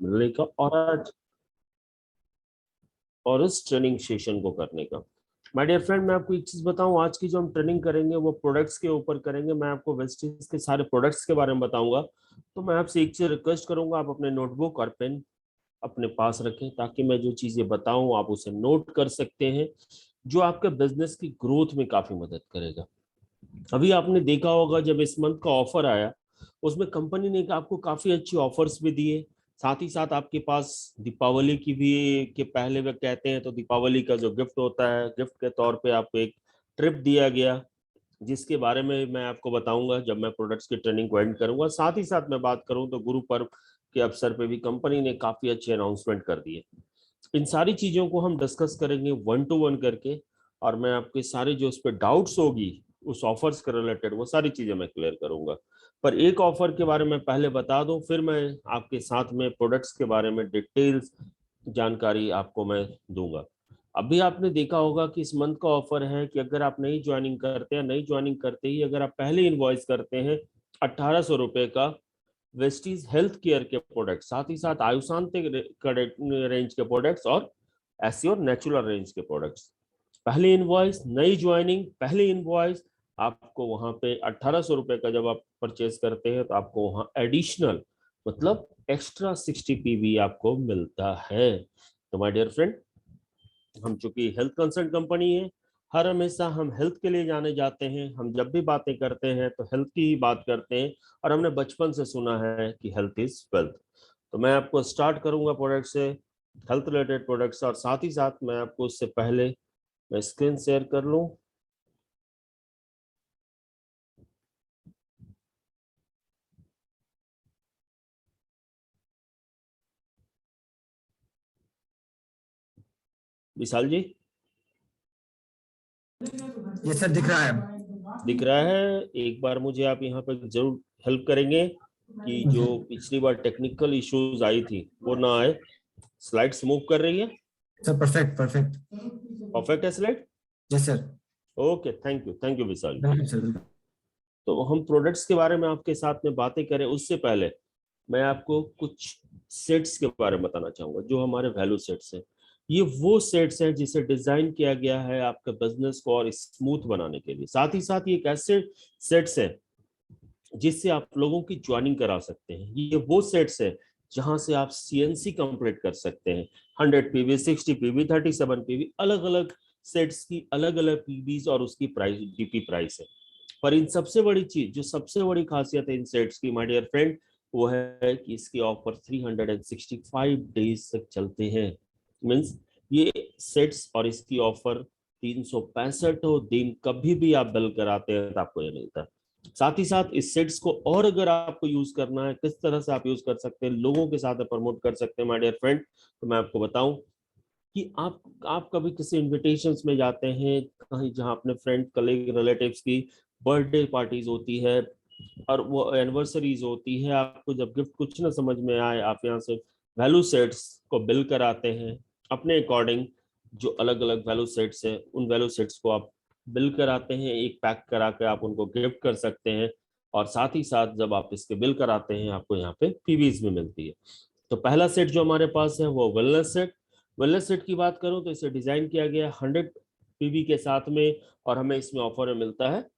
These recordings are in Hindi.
मिलने का और इस ट्रेनिंग सेशन को करने का। माय डियर फ्रेंड, मैं आपको एक चीज बताऊं, आज की जो हम ट्रेनिंग करेंगे वो प्रोडक्ट्स के ऊपर करेंगे। मैं आपको वेस्टीज के सारे प्रोडक्ट्स के बारे में बताऊंगा। तो मैं आपसे एक चीज रिक्वेस्ट करूंगा, आप अपने नोटबुक और पेन अपने पास रखें ताकि मैं जो चीजें बताऊं आप उसे नोट कर सकते हैं, जो आपके बिजनेस की ग्रोथ में काफी मदद करेगा। अभी आपने देखा होगा जब इस मंथ का ऑफर आया, उसमें कंपनी ने आपको काफी अच्छी ऑफर्स भी दिए। साथ ही साथ आपके पास दीपावली की भी के पहले वे कहते हैं तो दीपावली का जो गिफ्ट होता है, गिफ्ट के तौर पे आपको एक ट्रिप दिया गया, जिसके बारे में मैं आपको बताऊंगा जब मैं प्रोडक्ट्स की ट्रेनिंग को एंड करूंगा। साथ ही साथ मैं बात करूं तो गुरु पर्व के अवसर पे भी कंपनी ने काफी अच्छे अनाउंसमेंट कर दिए। इन सारी चीजों को हम डिस्कस करेंगे वन टू वन करके, और मैं आपके सारे जो उस पर डाउट्स होगी उस ऑफर्स के रिलेटेड वो सारी चीजें मैं क्लियर करूंगा। पर एक ऑफर के बारे में पहले बता दूं, फिर मैं आपके साथ में प्रोडक्ट्स के बारे में डिटेल्स जानकारी आपको मैं दूंगा। अभी आपने देखा होगा कि इस मंथ का ऑफर है कि अगर आप नई ज्वाइनिंग करते हैं, नई ज्वाइनिंग करते ही अगर आप पहले इनवॉइस करते हैं 1800 रुपए का वेस्टीज हेल्थ केयर के प्रोडक्ट, साथ ही साथ आयुषांतिक रेंज के प्रोडक्ट्स और एसियोर नेचुरल रेंज के प्रोडक्ट्स, पहले इनवॉइस नई ज्वाइनिंग पहले इनवॉइस आपको वहां पे 1800 रुपए का जब आप परचेज करते हैं तो आपको वहां एडिशनल मतलब एक्स्ट्रा 60 PV आपको मिलता है। तो माय डियर फ्रेंड, हम चूंकि हेल्थ कंसर्न कंपनी है, हर हमेशा हम हेल्थ के लिए जाने जाते हैं। हम जब भी बातें करते हैं तो हेल्थ की ही बात करते हैं, और हमने बचपन से सुना है कि हेल्थ इज वेल्थ। तो मैं आपको स्टार्ट करूंगा प्रोडक्ट से, हेल्थ रिलेटेड प्रोडक्ट्स, और साथ ही साथ मैं आपको उससे पहले मैं स्क्रीन शेयर कर लूं। विशाल जी, ये सर दिख रहा है। दिख रहा है? एक बार मुझे आप यहाँ पर जरूर हेल्प करेंगे कि जो पिछली बार टेक्निकल इश्यूज आई थी वो ना आए। स्लाइड्स मूव कर रही है? Sir perfect perfect. परफेक्ट है slide? Yes sir. Okay, thank you Vishal. बिल्कुल सर बिल्कुल। तो हम प्रोडक्ट्स के बारे में आपके साथ में बातें करें उससे पहले मैं आपको कुछ सेट्स के बारे में बताना चाहूंगा जो हमारे वैल्यू सेट्स हैं। ये वो सेट्स हैं जिसे डिजाइन किया गया है आपके बिजनेस को और स्मूथ बनाने के लिए। साथ ही साथ ये एक ऐसे सेट्स है जिससे आप लोगों की ज्वाइनिंग करा सकते हैं। ये वो सेट्स है जहां से आप सीएनसी कंप्लीट कर सकते हैं। 100 PV, 60 PV, 37 PV, अलग अलग सेट्स की अलग अलग पीवीज और उसकी प्राइस डीपी प्राइस है। पर इन सबसे बड़ी चीज, जो सबसे बड़ी खासियत है इन सेट्स की माय डियर फ्रेंड, वो है कि इसके ऑफर 365 डेज तक चलते हैं। मीन्स ये सेट्स और इसकी ऑफर 365 दिन कभी भी आप बिल कराते हैं तो आपको ये मिलता है। साथ ही साथ इस सेट्स को और अगर आपको यूज करना है, किस तरह से आप यूज कर सकते हैं, लोगों के साथ प्रमोट कर सकते हैं माय डियर फ्रेंड, तो मैं आपको बताऊं कि आप कभी किसी इनविटेशंस में जाते हैं कहीं जहां अपने फ्रेंड कलीग रिलेटिव्स की बर्थडे पार्टीज होती है और वो एनिवर्सरीज होती है, आपको जब गिफ्ट कुछ ना समझ में आए आप यहाँ से वैल्यू सेट्स को बिल कराते हैं अपने अकॉर्डिंग। जो अलग अलग वैल्यू सेट्स है उन वैल्यू सेट्स को आप बिल कराते हैं, एक पैक करा के आप उनको गिफ्ट कर सकते हैं। और साथ ही साथ जब आप इसके बिल कराते हैं आपको यहाँ पे पीवीज भी मिलती है। तो पहला सेट जो हमारे पास है वो वेलनेस सेट। वेलनेस सेट की बात करूं तो इसे डिजाइन किया गया 100 PV के साथ में, और हमें इसमें ऑफर में मिलता है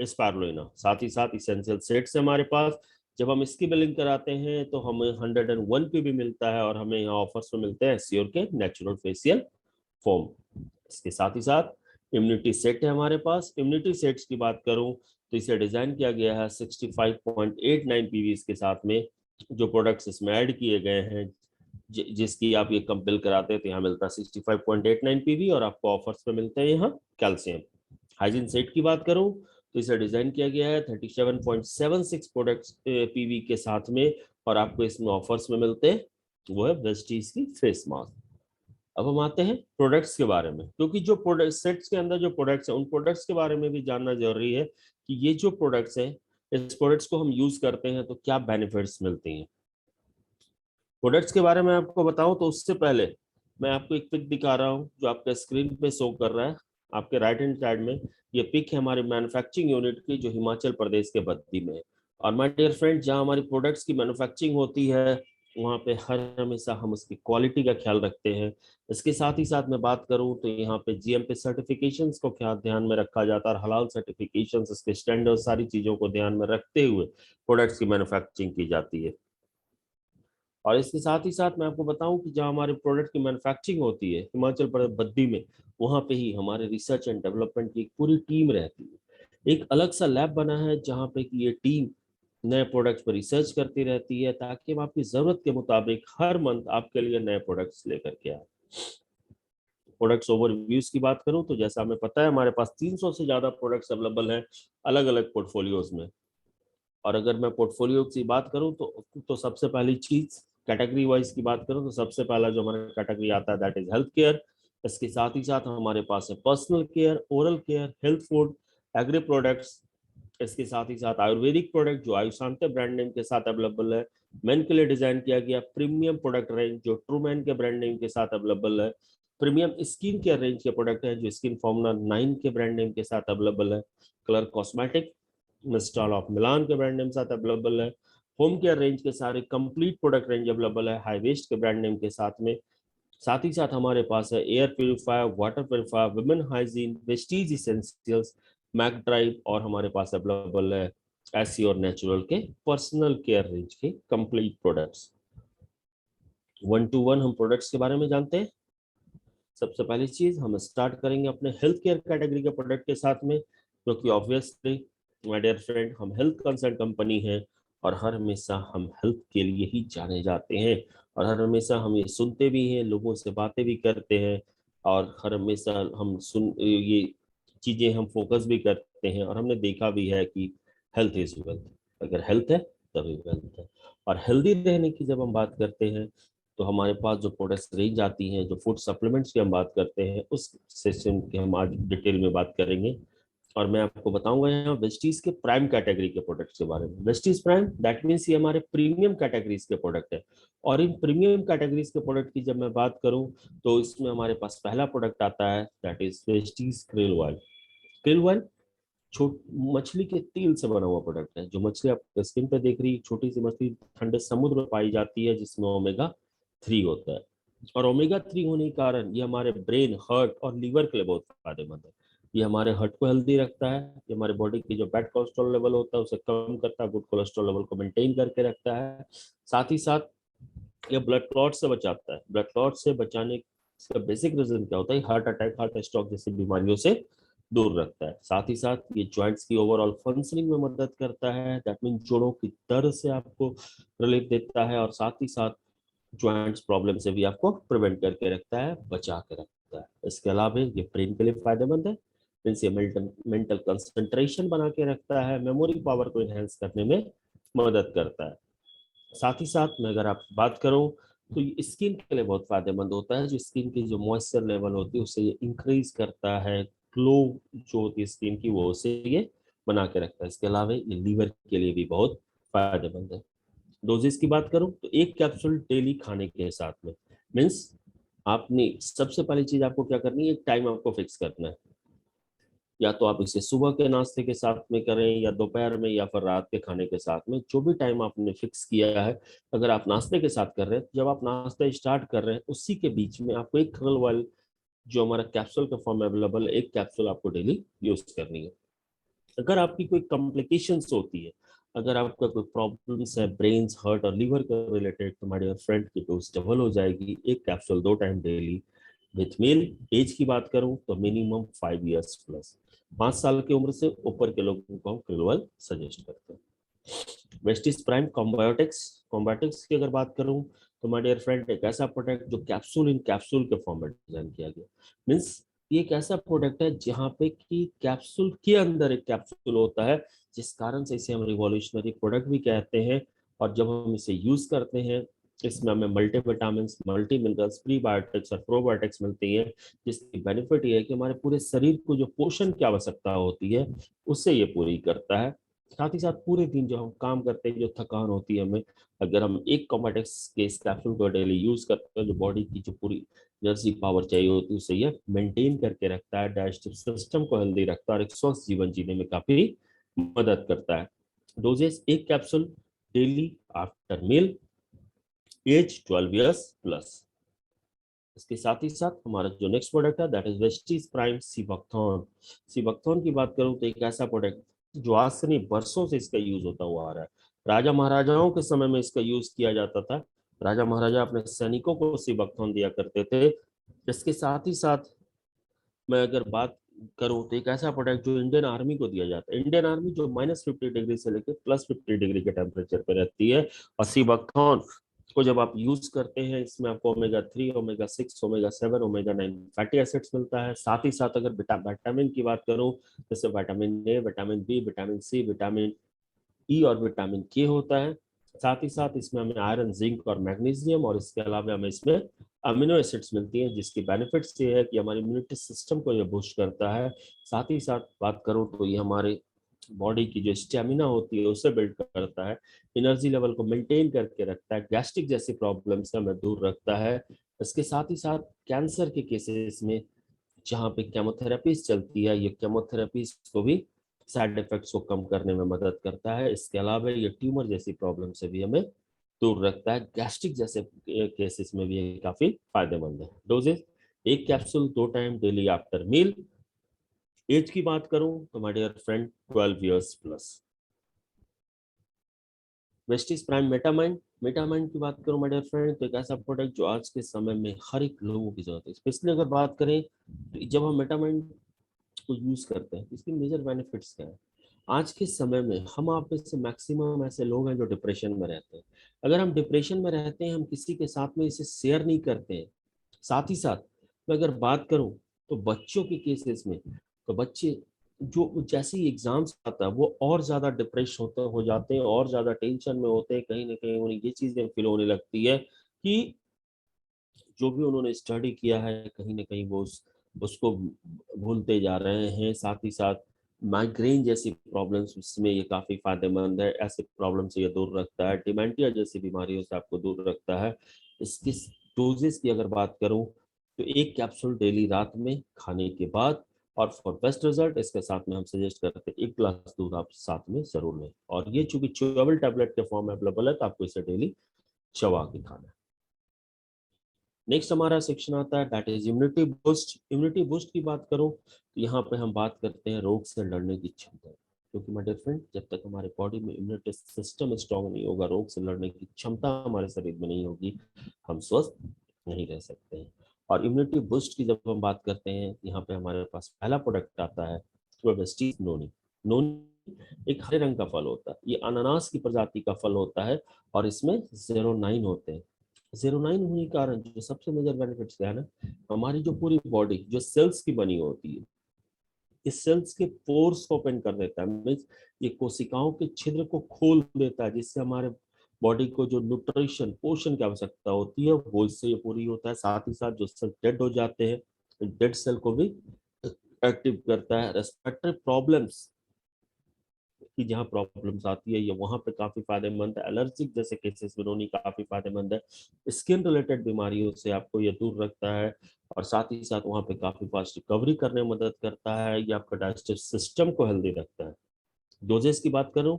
स्पारुलिना। साथ ही साथ इसेंशियल सेट्स है हमारे पास। जब हम इसकी बिलिंग कराते हैं तो हमें 101 PV मिलता है, और हमें यहाँ ऑफर्स में मिलते हैं एस्योर के नेचुरल फेशियल फोम। इसके साथ ही साथ इम्यूनिटी सेट है हमारे पास। इम्यूनिटी सेट्स की बात करूं तो इसे डिजाइन किया गया है 65.89 PV के साथ में। जो प्रोडक्ट्स इसमें ऐड किए गए हैं जिसकी आप ये कम बिल कराते हैं तो यहाँ मिलता है 65.89 PV, और आपको ऑफर्स पे मिलते हैं यहाँ कैल्शियम। हाइजीन सेट की बात करूं तो इसे डिजाइन किया गया है 37.76 प्रोडक्ट्स पीवी के साथ में, और आपको इसमें ऑफर्स में मिलते हैं वो है वेस्टीज की फेस मास्क। अब हम आते हैं प्रोडक्ट्स के बारे में, क्योंकि जो प्रोडक्ट सेट्स के अंदर जो प्रोडक्ट्स हैं उन प्रोडक्ट्स के बारे में भी जानना जरूरी है कि ये जो प्रोडक्ट्स हैं इस प्रोडक्ट्स को हम यूज करते हैं तो क्या बेनिफिट्स मिलते हैं। प्रोडक्ट्स के बारे में आपको बताऊं तो उससे पहले मैं आपको एक पिक दिखा रहा हूं जो आपके स्क्रीन पे शो कर रहा है आपके राइट हैंड साइड में। ये पिक है हमारे मैन्युफैक्चरिंग यूनिट की जो हिमाचल प्रदेश के बद्दी में है। और माय डियर फ्रेंड, जहां हमारी प्रोडक्ट्स की मैन्युफैक्चरिंग होती है वहाँ पे हर हमेशा हम उसकी क्वालिटी का ख्याल रखते हैं। इसके साथ ही साथ मैं बात करूँ तो यहाँ पे जीएमपी सर्टिफिकेशंस को क्या ध्यान में रखा जाता है, और हलाल सर्टिफिकेशंस, इसके स्टैंडर्ड, सारी चीज़ों को ध्यान में रखते हुए प्रोडक्ट्स की मैन्युफैक्चरिंग की जाती है। और इसके साथ ही साथ मैं आपको बताऊं कि जहाँ हमारे प्रोडक्ट की मैन्युफैक्चरिंग होती है हिमाचल प्रदेश बद्दी में, वहाँ पे ही हमारे रिसर्च एंड डेवलपमेंट की एक पूरी टीम रहती है। एक अलग सा लैब बना है जहाँ पे कि ये टीम नए प्रोडक्ट्स पर रिसर्च करती रहती है, ताकि हम आपकी जरूरत के मुताबिक हर मंथ आपके लिए नए प्रोडक्ट्स लेकर के आए। प्रोडक्ट्स ओवरव्यूज की बात करूं तो जैसा हमें पता है हमारे पास 300 से ज्यादा प्रोडक्ट्स अवेलेबल हैं अलग अलग पोर्टफोलियोज में। और अगर मैं पोर्टफोलियो की बात करूं तो सबसे पहली चीज, कैटेगरी वाइज की बात करूं तो सबसे पहला जो हमारा कैटेगरी आता है दैट इज हेल्थ केयर। इसके साथ ही साथ हमारे पास है personal care, oral care, health food, agri products. इसके साथ ही साथ आयुर्वेदिक प्रोडक्ट जो आयुषांत ब्रांड नेम के साथ अवेलेबल है। मेन के लिए डिजाइन किया गया प्रीमियम प्रोडक्ट रेंज जो ट्रू मैन के ब्रांड नेम के साथ अवेलेबल है। प्रीमियम स्किन केयर रेंज के प्रोडक्ट है जो स्किन फॉर्मुला 9 के ब्रांड नेम के साथ अवेलेबल है। कलर कॉस्मेटिक मिस्टॉल ऑफ मिलान के ब्रांड नेम साथ अवेलेबल है। होम केयर रेंज के सारे कंप्लीट प्रोडक्ट रेंज अवेलेबल है हाई वेस्ट के ब्रांड नेम के साथ में। साथ ही साथ हमारे पास है air purifier, water purifier, women hygiene, Vestige essentials, mac drive, और हमारे पास अवेलेबल है एसी और नेचुरल के पर्सनल केयर रेंज के complete products. One two one हम प्रोडक्ट्स के बारे में जानते हैं। सबसे पहली चीज हम स्टार्ट करेंगे अपने हेल्थ केयर कैटेगरी के प्रोडक्ट के साथ में, क्योंकि ऑब्वियसली माय डियर फ्रेंड हम हेल्थ कंसर्न कंपनी है, और हर हमेशा हम हेल्थ के लिए ही जाने जाते हैं। और हर हमेशा हम ये सुनते भी हैं, लोगों से बातें भी करते हैं, और हर हमेशा हम सुन ये चीजें हम फोकस भी करते हैं, और हमने देखा भी है कि हेल्थ इज वेल्थ। अगर हेल्थ है तभी वेल्थ है। और हेल्दी रहने की जब हम बात करते हैं तो हमारे पास जो प्रोडक्ट्स रेंज आती हैं, जो फूड सप्लीमेंट्स की हम बात करते हैं, उस सेशन की हम आज डिटेल में बात करेंगे। और मैं आपको बताऊंगा यहाँ वेस्टीज के प्राइम कैटेगरी के प्रोडक्ट्स के बारे में। वेस्टीज प्राइम दैट मीन्स ये हमारे प्रीमियम कैटेगरीज के प्रोडक्ट है। और इन प्रीमियम कैटेगरीज के प्रोडक्ट की जब मैं बात करूं तो इसमें हमारे पास पहला प्रोडक्ट आता है that is Vestige krill oil. Krill oil छोट मछली के तेल से बना हुआ प्रोडक्ट है। जो मछली आप स्क्रीन पे देख रही छोटी सी मछली ठंडे समुद्र में पाई जाती है, जिसमें ओमेगा 3 होता है। और ओमेगा 3 होने के कारण ये हमारे ब्रेन, हर्ट और लीवर के लिए बहुत फायदेमंद है। ये हमारे हर्ट को हेल्दी रखता है, ये हमारे बॉडी की जो बैड कोलेस्ट्रॉल लेवल होता है उसे कम करता है, गुड कोलेस्ट्रॉल लेवल को मेंटेन करके रखता है। साथ ही साथ ये ब्लड क्लॉट से बचाता है। ब्लड क्लॉट से बचाने का बेसिक रीजन क्या होता है, हार्ट अटैक, हार्ट स्ट्रोक जैसी बीमारियों से दूर रखता है। साथ ही साथ ये जॉइंट्स की ओवरऑल फंक्शनिंग में मदद करता है, दैट मीन जोड़ों की दर्द से आपको रिलीफ देता है, और साथ ही साथ जॉइंट्स प्रॉब्लम से भी आपको प्रिवेंट करके रखता है, बचा के रखता है। इसके अलावा ये ब्रेन के लिए फायदेमंद है, इनसे मेंटल मेंटल कंसंट्रेशन बना के रखता है, मेमोरी पावर को इनहेंस करने में मदद करता है। साथ ही साथ मैं अगर आप बात करूं तो ये स्किन के लिए बहुत फायदेमंद होता है। जो स्किन की जो मॉइस्चर लेवल होती है उसे ये इंक्रीज करता है, ग्लो जो होती है स्किन की वो उसे ये बना के रखता है। इसके अलावा ये लीवर के लिए भी बहुत फायदेमंद है। डोजेस की बात करूं तो एक कैप्सूल डेली खाने के साथ में, मीन्स आपने सबसे पहली चीज आपको क्या करनी है, एक टाइम आपको फिक्स करना है। या तो आप इसे सुबह के नाश्ते के साथ में करें, या दोपहर में, या फिर रात के खाने के साथ में, जो भी टाइम आपने फिक्स किया है। अगर आप नाश्ते के साथ कर रहे हैं, जब आप नाश्ता स्टार्ट कर रहे हैं उसी के बीच में आपको एक खरल वाल जो हमारा कैप्सूल का फॉर्म अवेलेबल है, एक कैप्सूल आपको डेली यूज करनी है। अगर आपकी कोई कॉम्प्लिकेशंस होती है, अगर आपका कोई प्रॉब्लम्स है ब्रेन, हर्ट और लीवर का रिलेटेड, तो हमारे फ्रेंड की डोज डबल हो जाएगी, एक capsule 2 time daily. With male age की बात करूं तो मिनिमम 5 इयर्स प्लस, 5 साल की उम्र से ऊपर के लोगों को हम क्रिलोल सजेस्ट करते हैं। वेस्टिस प्राइम कॉम्बायोटिक्स, कॉम्बायोटिक्स की अगर बात करूं तो माय डियर फ्रेंड एक ऐसा प्रोडक्ट जो कैप्सूल इन कैप्सूल के फॉर्म में डिजाइन किया गया। मीन्स ये एक ऐसा प्रोडक्ट है जहाँ पे कि कैप्सूल के अंदर एक कैप्सूल होता है, जिस कारण से इसे हम रिवॉल्यूशनरी प्रोडक्ट भी कहते हैं। और जब हम इसे यूज करते हैं, इसमें हमें multi vitamin, multi minerals, prebiotics और प्रोबायोटिक्स मिलती है, जिसकी बेनिफिट ये है कि हमारे पूरे शरीर को जो पोषण की आवश्यकता होती है उससे ये पूरी करता है। साथ ही साथ पूरे दिन जो हम काम करते हैं, जो थकान होती है हमें, अगर हम एक कॉम्बाटेक्स के इस कैप्सूल को डेली यूज करते हैं, जो बॉडी की जो पूरी एनर्जी पावर चाहिए होती है उसे ये मेंटेन करके रखता है, डाइजेस्टिव सिस्टम को हेल्दी रखता है, और एक स्वस्थ जीवन जीने में काफी मदद करता है। डोजेस एक capsule daily after meal, age 12 years plus. इसके साथ ही साथ हमारा जो नेक्स्ट प्रोडक्ट है that is Vestige prime sea buckthorn. Sea buckthorn की बात करूं तो एक ऐसा प्रोडक्ट जो आज से नहीं बरसों से इसका यूज होता हुआ आ रहा है। राजा महाराजाओं के समय में इसका यूज किया जाता था। राजा महाराजा अपने सैनिकों को सीबैक्थॉन दिया करते थे। इसके साथ ही साथ मैं अगर बात करूं तो एक ऐसा प्रोडक्ट जो इंडियन आर्मी को दिया जाता है। इंडियन आर्मी जो -50 डिग्री से लेकर +50 डिग्री के टेम्परेचर पर रहती है। और सीबैक्थॉन को जब आप यूज करते हैं इसमें आपको omega 3, omega 6, omega 7, omega 9 fatty acids मिलता है। साथ ही साथ अगर विटामिन की बात करूं जैसे vitamin A, vitamin B, vitamin C, vitamin E और विटामिन के होता है। साथ ही साथ इसमें हमें आयरन, जिंक और मैग्नीशियम और इसके अलावा हमें इसमें अमीनो एसिड्स मिलती हैं जिसकी बेनिफिट्स ये है कि हमारे इम्यूनिटी सिस्टम को ये बूस्ट करता है। साथ ही साथ बात करूं तो ये हमारे बॉडी की जो स्टेमिना होती है उसे बिल्ड करता है, एनर्जी लेवल को मेंटेन करके रखता है, गैस्ट्रिक जैसी प्रॉब्लम से हमें दूर रखता है। इसके साथ ही साथ कैंसर के केसेस में जहाँ पे केमोथेरेपीज चलती है ये केमोथेरेपीज को भी साइड इफेक्ट्स को कम करने में मदद करता है। इसके अलावा ये ट्यूमर जैसी प्रॉब्लम से भी हमें दूर रखता है। गैस्ट्रिक जैसे केसेस में भी ये काफी फायदेमंद है। Doses 1 capsule 2 time daily after meal. Age की बात करूं तो my dear friend 12 years plus. Vestige prime metamine. Metamine की बात करूं माय डियर फ्रेंड तो एक ऐसा प्रोडक्ट जो आज के समय में हर एक लोगों की जरूरत है। स्पेशली अगर बात करें तो जब हम मेटामाइन को यूज करते हैं इसके मेजर बेनिफिट्स क्या है। आज के समय में हम आप में से मैक्सिमम ऐसे लोग हैं जो डिप्रेशन में रहते हैं। अगर हम डिप्रेशन में रहते हैं हम किसी के साथ में इसे शेयर नहीं करते हैं। साथ ही साथ मैं अगर बात करूं तो बच्चों के केसेस में तो बच्चे जो जैसे ही एग्जाम्स आता है वो और ज्यादा डिप्रेस होते हो जाते हैं और ज्यादा टेंशन में होते हैं। कहीं ना कहीं उन्हें ये चीजें फील होने लगती है कि जो भी उन्होंने स्टडी किया है कहीं ना कहीं वो उसको भूलते जा रहे हैं। साथ ही साथ माइग्रेन जैसी प्रॉब्लम्स में ये काफ़ी फायदेमंद है। ऐसे प्रॉब्लम से ये दूर रखता है। डिमेंटिया जैसी बीमारियों से आपको दूर रखता है। इसकी डोजेस की अगर बात करूं तो 1 कैप्सूल डेली रात में खाने के बाद। और फॉर बेस्ट रिजल्ट इसके साथ में हम सजेस्ट करते हैं 1 गिलास दूध आप साथ में जरूर लें। और ये चूंकि च्यूएबल टैबलेट के फॉर्म में अवेलेबल है तो आपको इसे डेली चबा के खाना है। नेक्स्ट हमारा सेक्शन आता है that is immunity boost. Immunity boost की बात करूं तो यहाँ पे हम बात करते हैं रोग से लड़ने की क्षमता। क्योंकि माय डियर फ्रेंड जब तक हमारे बॉडी में इम्यूनिटी सिस्टम स्ट्रांग नहीं होगा, रोग से लड़ने की क्षमता हमारे शरीर में नहीं होगी, हम स्वस्थ नहीं रह सकते हैं। और इम्यूनिटी बूस्ट की जब हम बात करते हैं यहाँ पे हमारे पास पहला प्रोडक्ट आता है वो वेस्टीज नोनी। नोनी एक हरे रंग का फल होता है। ये अनानास की प्रजाति का फल होता है और इसमें 0.9 होते हैं। 0.9 होने के कारण जो सबसे मेजर बेनिफिट्स क्या है ना, हमारी जो पूरी बॉडी जो सेल्स की बनी होती है इस सेल्स के पोर्स को ओपन कर देता है। मीन्स ये कोशिकाओं के छिद्र को खोल देता है जिससे हमारे बॉडी को जो न्यूट्रिशन पोषण की आवश्यकता होती है वो इससे ये पूरी होता है। साथ ही साथ जो सेल डेड हो जाते हैं डेड सेल को भी एक्टिव करता है। रेस्पिरेटरी प्रॉब्लम्स की जहाँ प्रॉब्लम्स आती है ये वहां पे काफी फायदेमंद है। एलर्जिक जैसे केसेस में नोनी काफी फायदेमंद है। स्किन रिलेटेड बीमारियों से आपको ये दूर रखता है। और साथ ही साथ वहाँ पे काफी फास्ट रिकवरी करने में मदद करता है। ये आपका डाइजेस्टिव सिस्टम को हेल्दी रखता है। डोजेस की बात करूं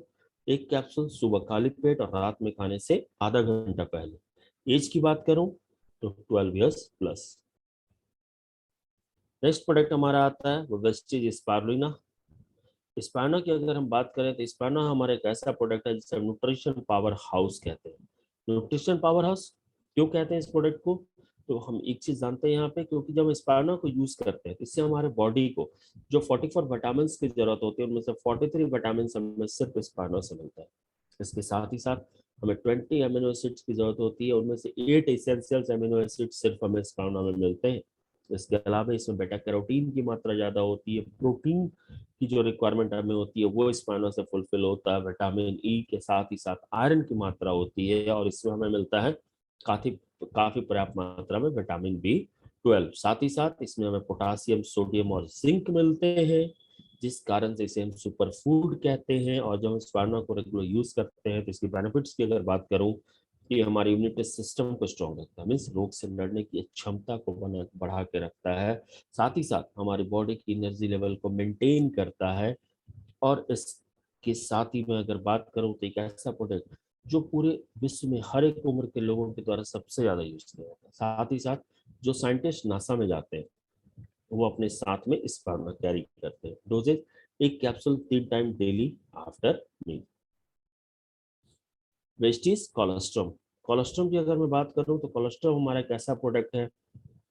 1 कैप्सूल सुबह खाली पेट और रात में खाने से आधा घंटा पहले। एज की बात करूं तो 12 ईयर्स प्लस। नेक्स्ट प्रोडक्ट हमारा आता है वो वेस्टीज स्पारुलिना। स्पाइनो की अगर हम बात करें तो स्पाइनो हमारा एक ऐसा प्रोडक्ट है जिसे न्यूट्रिशन पावर हाउस कहते हैं। न्यूट्रिशन पावर हाउस क्यों कहते हैं इस प्रोडक्ट को, तो हम एक चीज जानते हैं यहाँ पे क्योंकि जब हम स्पाइनो को यूज करते हैं इससे हमारे बॉडी को जो 44 विटामिन की जरूरत होती है उनमें से 43 विटामिन हमें सिर्फ स्पाइनो से मिलता है। इसके साथ ही साथ हमें 20 अमीनो एसिड्स की जरूरत होती है उनमें से 8 एसेंशियल अमीनो एसिड सिर्फ हमें स्पाइनो में मिलते हैं। इसके अलावा इसमें बेटा कैरोटीन की मात्रा ज्यादा होती है। प्रोटीन की जो रिक्वायरमेंट हमें होती है वो स्पाइनो से फुलफिल होता है। विटामिन ई के साथ ही साथ आयरन की मात्रा होती है और इसमें हमें मिलता है काफी काफी पर्याप्त मात्रा में विटामिन B12। साथ ही साथ इसमें हमें पोटासियम, सोडियम और जिंक मिलते हैं जिस कारण से इसे हम सुपर फूड कहते हैं। और जब हम स्पाइनो को रेगुलर यूज करते हैं तो इसकी बेनिफिट्स की अगर बात करूं कि हमारी इम्यूनिटी सिस्टम को स्ट्रॉन्ग रखता है, मीन्स रोग से लड़ने की क्षमता को बढ़ा के रखता है। साथ ही साथ हमारी बॉडी की एनर्जी लेवल को मेंटेन करता है। और इसके साथ ही मैं अगर बात करूं तो एक ऐसा प्रोडक्ट जो पूरे विश्व में हर एक उम्र के लोगों के द्वारा सबसे ज्यादा यूज किया जाता है। साथ ही साथ जो साइंटिस्ट नासा में जाते हैं वो अपने साथ में इस फार्मा कैरी करते हैं। डोजेज, एक capsule 3 time daily after meal. Vestige colostrum. Colostrum की अगर मैं बात करूं तो कोलेस्ट्रॉम हमारा एक ऐसा प्रोडक्ट है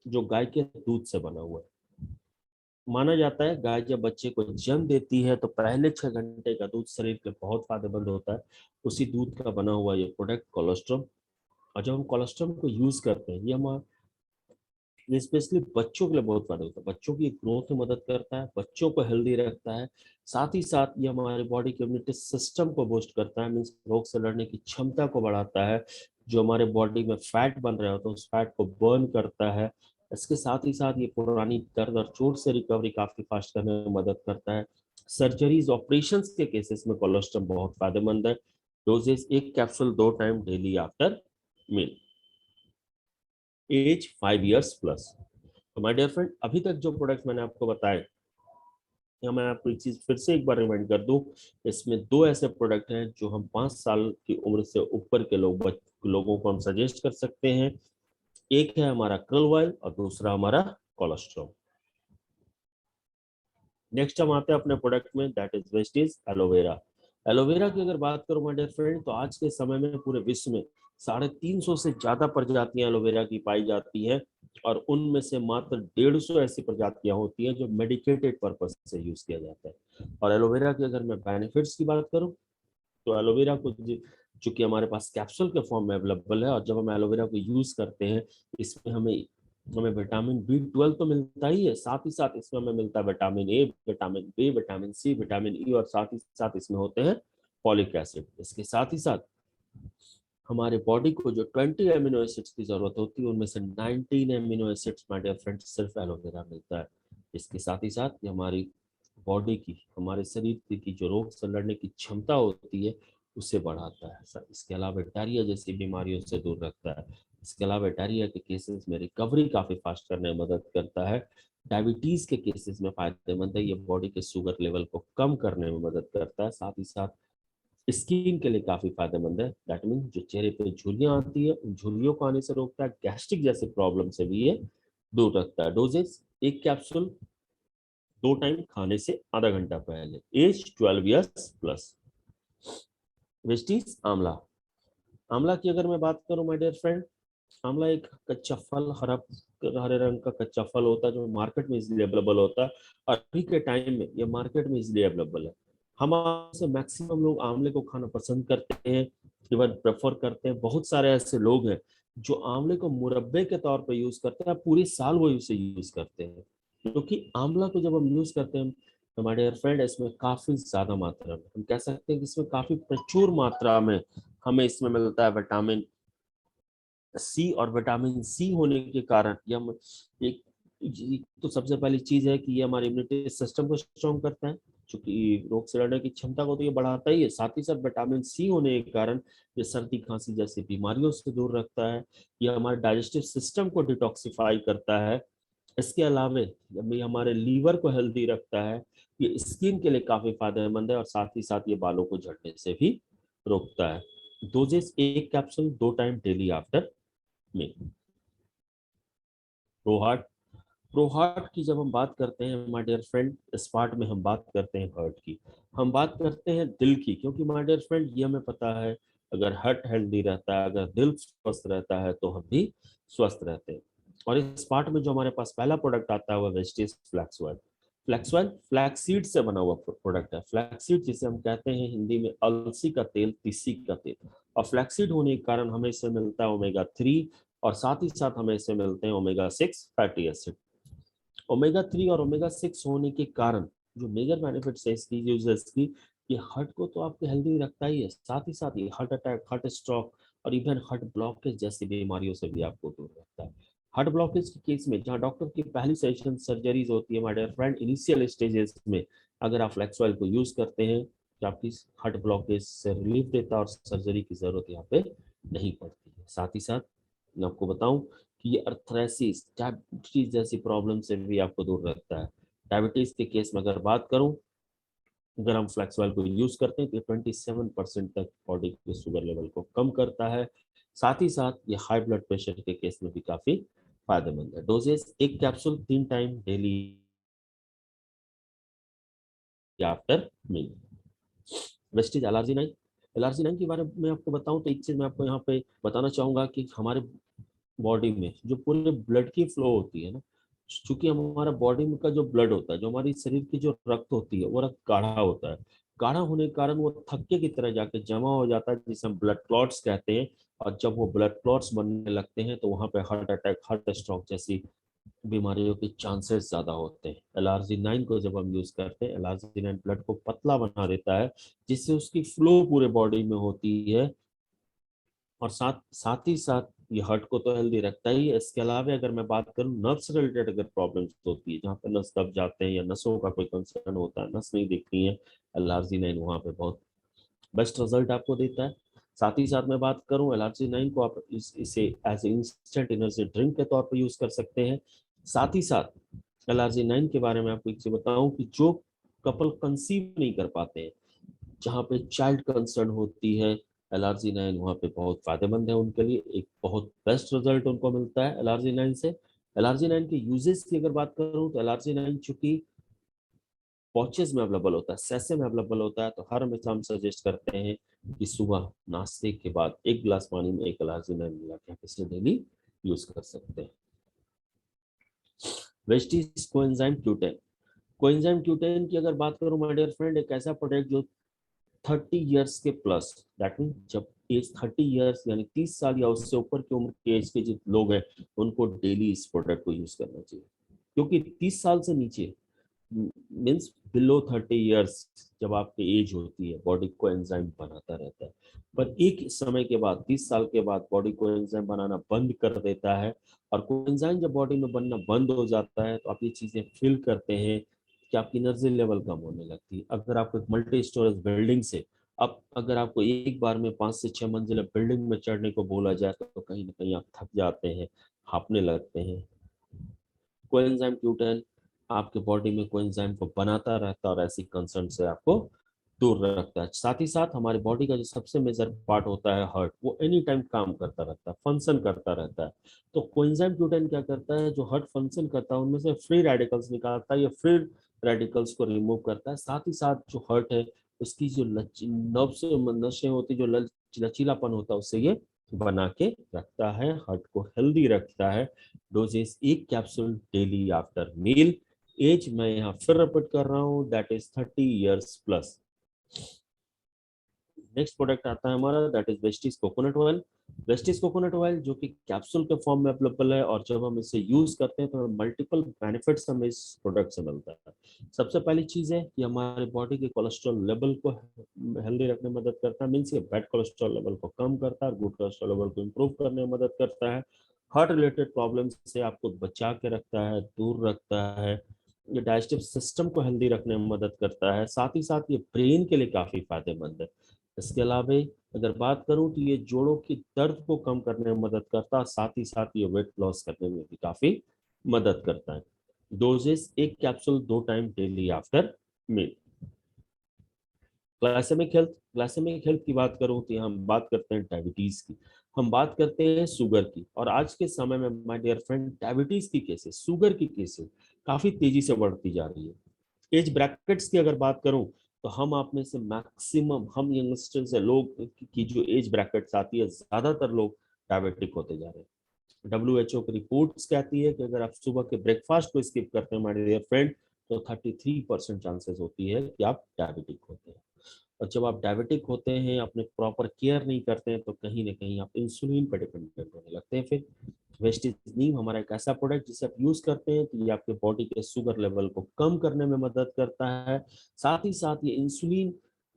जो गाय के दूध से बना हुआ है। माना जाता है गाय जब बच्चे को जन्म देती है तो पहले 6 घंटे का दूध शरीर के बहुत फायदेमंद होता है। उसी दूध का बना हुआ ये प्रोडक्ट कोलेस्ट्रॉम। और जब हम कोलेस्ट्रॉम को यूज करते हैं ये स्पेशली बच्चों के लिए बहुत फायदा होता है। बच्चों की ग्रोथ में मदद करता है, बच्चों को हेल्दी रखता है। साथ ही साथ ये हमारे बॉडी के इम्यूनिटी सिस्टम को बूस्ट करता है, मीन्स रोग से लड़ने की क्षमता को बढ़ाता है। जो हमारे बॉडी में फैट बन रहा होता है उस फैट को बर्न करता है। इसके साथ ही साथ ये पुरानी दर्द और चोट से रिकवरी काफी फास्ट करने में मदद करता है। सर्जरीज ऑपरेशन के केसेस में कोलेस्ट्रॉल बहुत फायदेमंद है। डोजेज, एक capsule 2 time daily after meal. Age 5 years plus. तो माय डियर फ्रेंड, अभी तक जो प्रोडक्ट मैंने आपको बताए या मैं आपको एक चीज फिर से एक बार रिमाइंड कर दूं, इसमें 2 ऐसे प्रोडक्ट हैं जो हम 5 साल की उम्र से ऊपर के लोगों को हम सजेस्ट कर सकते हैं। एक है हमारा krill oil और दूसरा हमारा कोलेस्ट्रॉल। नेक्स्ट हम आते हैं अपने प्रोडक्ट में, that is Vestige aloe vera. Aloe vera की अगर बात करूं माय डियर फ्रेंड, तो आज के समय में पूरे विश्व में 350 से ज्यादा प्रजातियां एलोवेरा की पाई जाती हैं। और उनमें से मात्र 150 ऐसी प्रजातियां होती हैं जो मेडिकेटेड पर्पज से यूज किया जाता है। और एलोवेरा की अगर मैं बेनिफिट्स की बात करूं तो एलोवेरा को चूंकि हमारे पास कैप्सूल के फॉर्म में अवेलेबल है, और जब हम एलोवेरा को यूज करते हैं इसमें हमें हमें विटामिन B12 तो मिलता ही है, साथ ही साथ इसमें हमें मिलता है vitamin A, vitamin B, vitamin C, vitamin E, और साथ ही साथ इसमें होते हैं फॉलिक एसिड। इसके साथ ही साथ हमारे बॉडी को जो 20 एमिनो एसिड्स की जरूरत होती है उनमें से 19 amino acids my dear friends सिर्फ एलोवेरा मिलता है। इसके साथ ही साथ ये हमारी बॉडी की, हमारे शरीर की जो रोग से लड़ने की क्षमता होती है उसे बढ़ाता है। इसके अलावा डायरिया जैसी बीमारियों से दूर रखता है। इसके अलावा डायरिया के केसेस में रिकवरी काफी फास्ट करने में मदद करता है। डायबिटीज के केसेस में फायदेमंद है, ये बॉडी के शुगर लेवल को कम करने में मदद करता है। साथ ही साथ स्किन के लिए काफी फायदेमंद है, दैट मीन जो चेहरे पे झुर्रियां आती है उन झुर्रियों को आने से रोकता है। गैस्ट्रिक जैसे प्रॉब्लम से भी ये दूर रखता है। डोजेस, एक कैप्सूल 2 टाइम खाने से आधा घंटा पहले। As 12 years plus. वेस्टीज आंवला। आंवला की अगर मैं बात करूं माय डियर फ्रेंड, आंवला एक कच्चा फल, हरे रंग का कच्चा फल होता है जो मार्केट में इजीली अवेलेबल होता है। और अभी के टाइम में ये मार्केट में इजीली अवेलेबल है। हमारे से मैक्सिमम लोग आंवले को खाना पसंद करते हैं, इवन प्रेफर करते हैं। बहुत सारे ऐसे लोग हैं जो आंवले को मुरब्बे के तौर पर यूज करते हैं, पूरे साल वो इसे यूज करते हैं। क्योंकि आंवला को जब हम यूज करते हैं तो हमारे डियर फ्रेंड इसमें काफी ज्यादा मात्रा में, हम कह सकते हैं कि इसमें काफी प्रचुर मात्रा में हमें इसमें मिलता है विटामिन सी। और विटामिन सी होने के कारण ये हम एक तो सबसे पहली चीज है कि ये हमारे इम्यूनिटी सिस्टम को स्ट्रॉन्ग करता है, क्योंकि रोग से लड़ने की क्षमता को तो ये बढ़ाता ही है। साथ ही साथ विटामिन सी होने के कारण ये सर्दी खांसी जैसी बीमारियों से दूर रखता है। ये हमारे डाइजेस्टिव सिस्टम को डिटॉक्सिफाई करता है। इसके अलावा ये हमारे लीवर को हेल्दी रखता है। ये स्किन के लिए काफी फायदेमंद है, और साथ ही साथ ये बालों को झड़ने से भी रोकता है। डोजेस, एक कैप्सूल 2 टाइम डेली आफ्टर में। प्रोहार्ट। प्रोहार्ट की जब हम बात करते हैं माय डियर फ्रेंड, इस पार्ट में हम बात करते हैं हार्ट की, हम बात करते हैं दिल की, क्योंकि माय डियर फ्रेंड ये हमें पता है अगर हार्ट हेल्दी रहता है, अगर दिल स्वस्थ रहता है तो हम भी स्वस्थ रहते हैं। और इस पार्ट में जो हमारे पास पहला प्रोडक्ट आता है वो Vestige flax oil. Flax oil flaxseed से बना हुआ प्रोडक्ट है। फ्लैक्सीड जिसे हम कहते हैं हिंदी में अलसी का तेल, तीसी का तेल। और फ्लैक्सीड होने के कारण हमें इससे मिलता है ओमेगा 3, और साथ ही साथ हमें इससे मिलते हैं ओमेगा 6 फैटी एसिड। ओमेगा 3 और ओमेगा 6 होने के कारण जो मेजर बेनिफिट्स है इसकी यूजर्स की, ये हार्ट को तो आपको हेल्दी रखता ही है, साथ ही साथ ये हार्ट अटैक, हार्ट स्ट्रोक और इवन हार्ट ब्लॉकेज जैसी बीमारियों से भी आपको दूर रखता है। हार्ट ब्लॉकेज के केस में जहां डॉक्टर की पहली सेशन सर्जरीज होती है my dear friend, initial stages में अगर आप फ्लैक्स ऑयल को यूज करते हैं तो आपकी हार्ट ब्लॉकेज से रिलीफ देता है और सर्जरी की जरूरत यहाँ पे नहीं पड़ती है। साथ ही साथ मैं आपको बताऊं कि ये अर्थराइसिस, डायबिटीज जैसी प्रॉब्लम से भी आपको दूर रखता है। डायबिटीज के केस में अगर बात करूं अगर हम फ्लैक्स ऑयल को यूज करते हैं तो 27% तक बॉडी के शुगर लेवल को कम करता है। साथ ही साथ ये हाई ब्लड प्रेशर के केस में भी काफी फायदेमंद है। डोजेस, एक capsule 3 time daily after meal. Vestige allergy 9। Allergy 9 के बारे में आपको बताऊं तो एक चीज मैं आपको यहाँ पे बताना चाहूंगा कि हमारे बॉडी में जो पूरे ब्लड की फ्लो होती है ना, चूंकि हमारा बॉडी में का जो ब्लड होता है, जो हमारी शरीर की जो रक्त होती है, वो रक्त गाढ़ा होता है। गाढ़ा होने के कारण वो थक्के की तरह जाके जमा हो जाता है, जिसे हम ब्लड क्लॉट्स कहते हैं। और जब वो ब्लड क्लॉट्स बनने लगते हैं तो वहां पे हार्ट अटैक, हार्ट स्ट्रोक जैसी बीमारियों के चांसेस ज्यादा होते हैं। एलआरजी 9 को जब हम यूज करते हैं, एलआरजी 9 ब्लड को पतला बना देता है, जिससे उसकी फ्लो पूरे बॉडी में होती है। और साथ साथ ही साथ ये हार्ट को तो हेल्दी रखता ही है। इसके अलावा अगर मैं बात करूं नर्व से रिलेटेड अगर प्रॉब्लम्स होती है, जहाँ पे नस दब जाते हैं या नसों का कोई कंसर्न होता है, नस नहीं दिखती है, एलआरजी 9 वहाँ पे बहुत बेस्ट रिजल्ट आपको देता है। साथ ही साथ मैं बात करूं एलआरजी 9 को आप इसे एज इंस्टेंट एनर्जी ड्रिंक के तौर पर यूज कर सकते हैं। साथ ही साथ एलआरजी 9 के बारे में आपको एक चीज बताऊं कि जो कपल कंसीव नहीं कर पाते हैं, जहाँ पे चाइल्ड कंसर्न होती है, एलआरजी 9 वहाँ पे बहुत फायदेमंद है उनके लिए। एक बहुत बेस्ट रिजल्ट उनको मिलता है एलआरजी 9 से। एलआरजी 9 के यूजेस की अगर बात करूँ तो एलआरजी 9 चूंकि पॉचेज में अवेलेबल होता है, सैसे में अवेलेबल होता है, तो हर हमेशा हम सजेस्ट करते हैं कि सुबह नाश्ते के बाद 1 गिलास पानी में 1 एलआरजी 9 मिला के आप इसे डेली यूज कर सकते हैं। Vestige coenzyme Q10। Coenzyme Q10 की अगर बात करूं माय डियर फ्रेंड, एक ऐसा प्रोडक्ट जो 30 इयर्स के प्लस, दैट मीन जब एज 30 इयर्स यानी 30 साल या उससे ऊपर की उम्र के एज के जो लोग हैं, उनको डेली इस प्रोडक्ट को यूज करना चाहिए। क्योंकि 30 साल से नीचे मीन्स बिलो 30 इयर्स जब आपकी एज होती है, बॉडी को एंजाइम बनाता रहता है। पर एक समय के बाद, 30 साल के बाद, बॉडी को एंजाइम बनाना बंद कर देता है। और कोएंजाइम जब बॉडी में बनना बंद हो जाता है तो आप ये चीजें फील करते हैं कि आपकी एनर्जी लेवल कम होने लगती है। अगर आपको एक मल्टी स्टोरेज बिल्डिंग से, अब अगर आपको एक बार में 5 से 6 मंजिला बिल्डिंग में चढ़ने को बोला जाए तो कहीं ना कहीं आप थक जाते हैं, हांफने लगते हैं। कोएंजाइम Q10 आपके बॉडी में कोएंजाइम को बनाता रहता है और ऐसी कंसर्न से आपको दूर रखता है। साथ ही साथ हमारे बॉडी का जो सबसे मेजर पार्ट होता है हार्ट, वो एनी टाइम काम करता रहता है, फंक्शन करता रहता है। तो कोएंजाइम Q10 क्या करता है, जो हार्ट फंक्शन करता है उनमें से फ्री रेडिकल्स निकालता है, या फ्री रेडिकल्स को रिमूव करता है। साथ ही साथ जो हार्ट है उसकी जो नर्व से नसें होती, जो लचीलापन होता है, उससे ये बना के रखता है, हार्ट को हेल्दी रखता है। Doses 1 capsule daily after meal. Age मैं यहाँ फिर रिपीट कर रहा हूँ, that is 30 years plus. Next product आता है हमारा, that is Vestige coconut oil. Vestige coconut oil जो कि कैप्सूल के फॉर्म में अवेलेबल है, और जब हम इसे यूज करते हैं तो मल्टीपल बेनिफिट्स हमें इस प्रोडक्ट से मिलता है। सबसे पहली चीज है कि हमारे बॉडी के कोलेस्ट्रॉल लेवल को हेल्दी रखने में मदद करता है, मीन्स ये बैड कोलेस्ट्रॉल लेवल को कम करता है और गुड कोलेस्ट्रॉल लेवल को इम्प्रूव करने में मदद करता है। हार्ट रिलेटेड प्रॉब्लम से आपको बचा के रखता है, दूर रखता है। ये डाइजेस्टिव सिस्टम को हेल्दी रखने में मदद करता है। साथ ही साथ ये ब्रेन के लिए काफी फायदेमंद है। इसके अलावा अगर बात करूं तो ये जोड़ों की दर्द को कम करने में मदद करता है, साथ ही साथ ये वेट लॉस करने में भी काफी मदद करता है। Doses 1 capsule 2 time daily after meal. Glycemic health की बात करूं तो हम बात करते हैं डायबिटीज की, हम बात करते हैं शुगर की। और आज के समय में माय डियर फ्रेंड, डायबिटीज की केसेस, शुगर की केसेस काफी तेजी से बढ़ती जा रही है। एज ब्रैकेट्स की अगर बात करूं तो हम आप में से मैक्सिमम, हम यंगस्टर्स से लोग की जो एज ब्रैकेट्स आती है, ज्यादातर लोग डायबिटिक होते जा रहे हैं। WHO की रिपोर्ट्स कहती है कि अगर आप सुबह के ब्रेकफास्ट को स्किप करते हैं माय डियर फ्रेंड, तो 33% चांसेस होती है कि आप डायबिटिक होते हैं। और जब आप डायबिटिक होते हैं, अपने प्रॉपर केयर नहीं करते हैं, तो कहीं ना कहीं आप इंसुलिन पर डिपेंडेंट होने लगते हैं। फिर वेस्टीज नीम हमारा एक ऐसा प्रोडक्ट जिसे आप यूज करते हैं तो ये आपके बॉडी के शुगर लेवल को कम करने में मदद करता है। साथ ही साथ ये इंसुलिन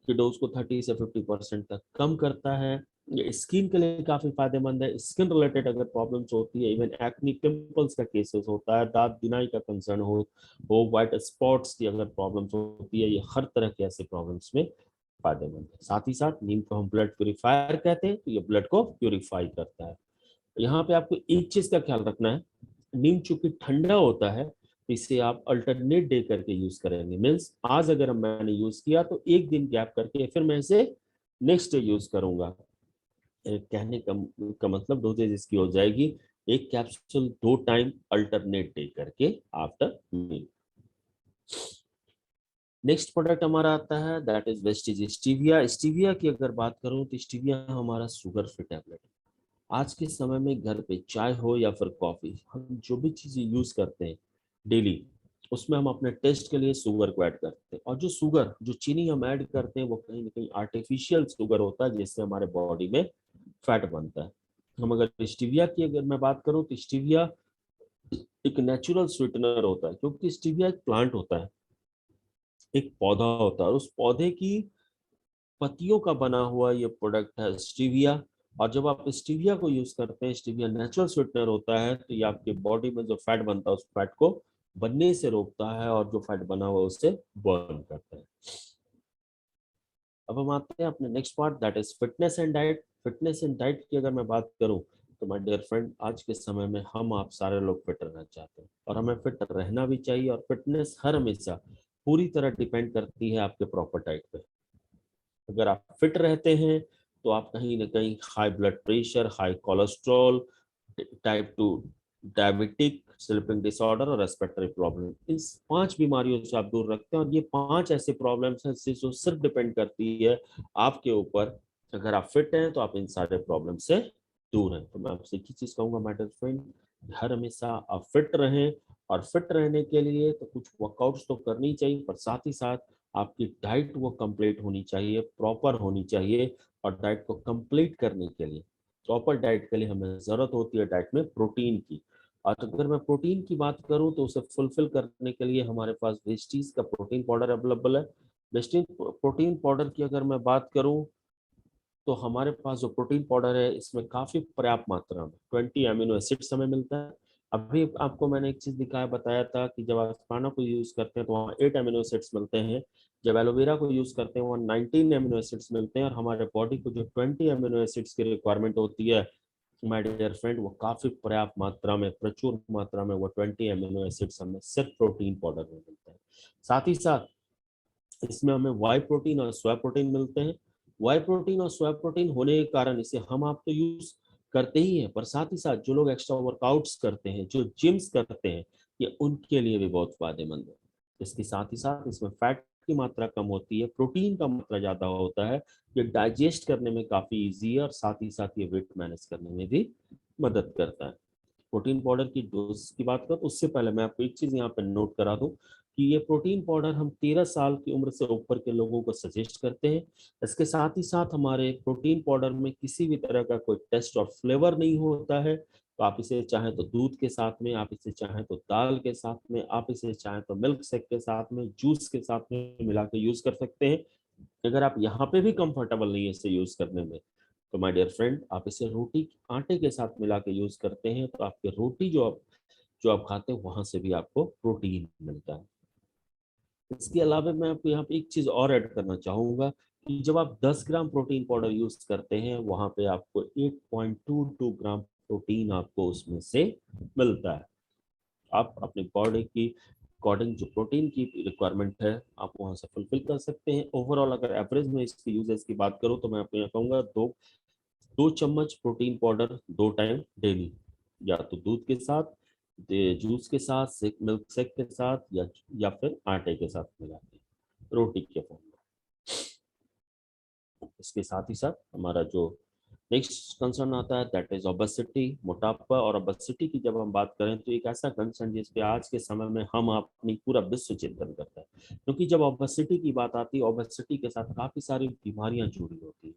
की डोज को 30 से 50% तक कम करता है। ये स्किन के लिए काफी फायदेमंद है। स्किन रिलेटेड अगर प्रॉब्लम्स होती है, इवन एक्नी पिंपल्स का केसेस होता है, दांत दिनाई का कंसर्न हो व्हाइट स्पॉट्स की अगर प्रॉब्लम्स होती है, ये हर तरह के ऐसे प्रॉब्लम्स में फायदेमंद है। साथ ही साथ नीम को हम ब्लड प्यूरिफायर कहते हैं, तो ये ब्लड को प्यूरिफाई करता है। यहाँ पे आपको एक चीज का ख्याल रखना है, नीम चूंकि ठंडा होता है, इसे आप अल्टरनेट डे करके यूज करेंगे। मीन्स आज अगर मैंने यूज किया तो एक दिन गैप करके फिर मैं इसे नेक्स्ट डे यूज करूंगा। कहने का मतलब डोजेज इसकी हो जाएगी एक कैप्सूल 2 टाइम अल्टरनेट डे करके आफ्टर मील। नेक्स्ट प्रोडक्ट हमारा आता है that is Vestige stevia. Stevia की अगर बात करूं तो स्टीविया हमारा शुगर फ्री टैबलेट। आज के समय में घर पे चाय हो या फिर कॉफी, हम जो भी चीजें यूज करते हैं डेली, उसमें हम अपने टेस्ट के लिए शुगर को ऐड करते हैं। और जो शुगर, जो चीनी हम ऐड करते हैं वो कहीं ना कहीं आर्टिफिशियल शुगर होता है जिससे हमारे बॉडी में फैट बनता है। हम अगर स्टीविया की अगर मैं बात करूं तो स्टीविया एक नेचुरल स्वीटनर होता है, क्योंकि स्टीविया एक प्लांट होता है, एक पौधा होता है, और उस पौधे की पत्तियों का बना हुआ ये प्रोडक्ट है स्टीविया। और जब आप स्टीविया को यूज करते हैं, स्टीविया नेचुरल स्वीटनर होता है, तो ये आपके बॉडी में जो फैट बनता है उस फैट को बनने से रोकता है, और जो फैट बना हुआ है उससे बर्न करता है। अब हम आते हैं अपने next part that is fitness and diet. Fitness and diet की अगर मैं बात करूं तो माय डियर फ्रेंड, आज के समय में हम आप सारे लोग फिट रहना चाहते हैं, और हमें फिट रहना भी चाहिए। और फिटनेस हर हमेशा पूरी तरह डिपेंड करती है आपके प्रॉपर डाइट पे। अगर आप फिट रहते हैं तो आप कहीं ना कहीं high blood pressure, high cholesterol, type 2 diabetic, sleeping disorder और रेस्पिरेटरी प्रॉब्लम, इस 5 बीमारियों से आप दूर रखते हैं। और ये 5 ऐसे प्रॉब्लम्स हैं जो सिर्फ डिपेंड करती है आपके ऊपर। अगर आप फिट हैं तो आप इन सारे प्रॉब्लम से दूर हैं। तो मैं आपसे एक ही चीज कहूंगा माय डियर फ्रेंड, हर हमेशा आप फिट रहें। और फिट रहने के लिए तो कुछ वर्कआउट्स तो करनी चाहिए, पर साथ ही साथ आपकी डाइट वो कंप्लीट होनी चाहिए, प्रॉपर होनी चाहिए। और डाइट को कंप्लीट करने के लिए, प्रॉपर डाइट के लिए हमें जरूरत होती है डाइट में प्रोटीन की। और अगर मैं प्रोटीन की बात करूं तो उसे फुलफिल करने के लिए हमारे पास वेस्टीज का प्रोटीन पाउडर अवेलेबल है। वेस्टीज प्रोटीन पाउडर की अगर मैं बात करूं तो हमारे पास जो प्रोटीन पाउडर है इसमें काफी पर्याप्त मात्रा में 20 अमीनो एसिड्स हमें मिलता है। अभी आपको मैंने एक चीज दिखाया, बताया था कि जब आप स्पाना को यूज करते हैं तो वहाँ 8 अमीनो एसिड्स मिलते हैं, जब एलोवेरा को यूज करते हैं वहाँ 19 अमीनो एसिड्स मिलते हैं। और हमारे बॉडी को जो 20 अमीनो एसिड्स की रिक्वायरमेंट होती है माय डियर फ्रेंड, वो काफी पर्याप्त मात्रा में, प्रचुर मात्रा में वो 20 अमीनो एसिड्स हमें सिर्फ प्रोटीन पाउडर में मिलता है। साथ ही साथ इसमें हमें वाई प्रोटीन और सोया प्रोटीन मिलते हैं। वाई प्रोटीन और सोया प्रोटीन होने के कारण इसे हम आप तो यूज करते ही हैं, पर साथ ही साथ जो लोग एक्स्ट्रा वर्कआउट्स करते हैं, जो जिम्स करते हैं, ये उनके लिए भी बहुत फायदेमंद है। इसके साथ ही साथ इसमें फैट की मात्रा कम होती है, प्रोटीन का मात्रा ज्यादा होता है। ये डाइजेस्ट करने में काफी इजी है, और साथ ही साथ ये वेट मैनेज करने में भी मदद करता है। प्रोटीन पाउडर की डोज की बात करें तो उससे पहले मैं आपको एक चीज यहाँ पे नोट करा दूं कि ये प्रोटीन पाउडर हम 13 साल की उम्र से ऊपर के लोगों को सजेस्ट करते हैं। इसके साथ ही साथ हमारे प्रोटीन पाउडर में किसी भी तरह का कोई टेस्ट और फ्लेवर नहीं होता है। तो आप इसे चाहें तो दूध के साथ में, आप इसे चाहें तो दाल के साथ में, आप इसे चाहें तो मिल्क शेक के साथ में, जूस के साथ में मिला के यूज कर सकते हैं। अगर आप यहाँ पे भी कंफर्टेबल नहीं है इसे यूज करने में, तो माय डियर फ्रेंड आप इसे रोटी आटे के साथ मिला के यूज करते हैं, तो आपकी रोटी जो आप खाते हैं वहां से भी आपको प्रोटीन मिलता है। इसके अलावा मैं आपको यहाँ पे एक चीज और ऐड करना चाहूंगा कि जब आप 10 ग्राम प्रोटीन पाउडर यूज करते हैं वहां पे आपको 8.22 ग्राम प्रोटीन आपको उसमें से मिलता है। आप अपने बॉडी की अकॉर्डिंग जो प्रोटीन की रिक्वायरमेंट है आप वहां से फुलफिल कर सकते हैं। ओवरऑल अगर एवरेज में इसके यूजेस की बात करूं तो मैं आपको यहाँ कहूंगा 2 चम्मच प्रोटीन पाउडर 2 टाइम डेली, या तो दूध के साथ, जूस के साथ, मिल्क शेक के साथ, या फिर आटे के साथ मिला के रोटी के फॉर्म में। इसके साथ ही साथ हमारा जो नेक्स्ट कंसर्न आता है दैट इज ओबेसिटी, मोटापा। और ओबेसिटी की जब हम बात करें तो एक ऐसा कंसर्न जिस पे आज के समय में हम अपनी पूरा विश्व चिंतन करता है, क्योंकि जब ओबेसिटी की बात आती है, ओबेसिटी के साथ काफी सारी बीमारियां जुड़ी होती हैं।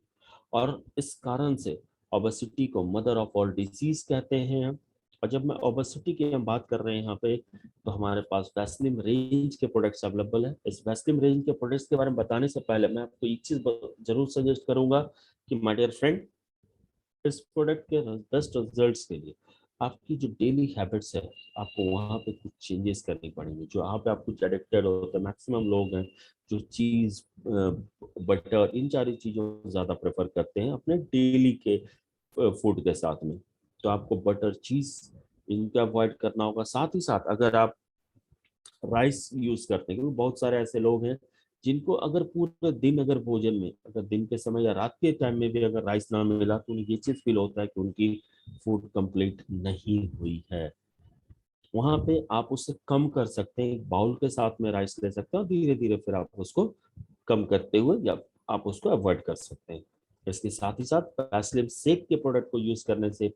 और इस कारण से ओबेसिटी को मदर ऑफ ऑल डिजीज कहते हैं। और जब मैं ओबेसिटी की हम बात कर रहे हैं यहाँ पे, तो हमारे पास वैस्लिन रेंज के प्रोडक्ट्स अवेलेबल है। इस वैस्लिन रेंज के प्रोडक्ट्स के बारे में बताने से पहले मैं आपको एक चीज जरूर सजेस्ट करूंगा कि माय डियर फ्रेंड, इस प्रोडक्ट के बेस्ट रिजल्ट्स के लिए आपकी जो डेली हैबिट्स है, आपको वहाँ पे कुछ चेंजेस करनी पड़ेंगे। जो यहाँ पे आप कुछ एडिक्टेड होते हैं, मैक्सिमम लोग हैं जो चीज, बटर, इन सारी चीजों को ज्यादा प्रेफर करते हैं अपने डेली के फूड के साथ में। तो आपको बटर, चीज इनको अवॉइड करना होगा। साथ ही साथ अगर आप राइस यूज करते हैं, क्योंकि बहुत सारे ऐसे लोग हैं जिनको अगर पूरे दिन अगर भोजन में अगर दिन के समय या रात के टाइम में भी अगर राइस ना मिला तो उन्हें ये चीज फील होता है कि उनकी फूड कंप्लीट नहीं हुई है। वहां पे आप उससे कम कर सकते हैं, एक बाउल के साथ में राइस ले सकते हैं और धीरे धीरे फिर आप उसको कम करते हुए या आप उसको अवॉइड कर सकते हैं। इसके साथ ही साथ वैसलीन सेक के प्रोडक्ट को यूज करने से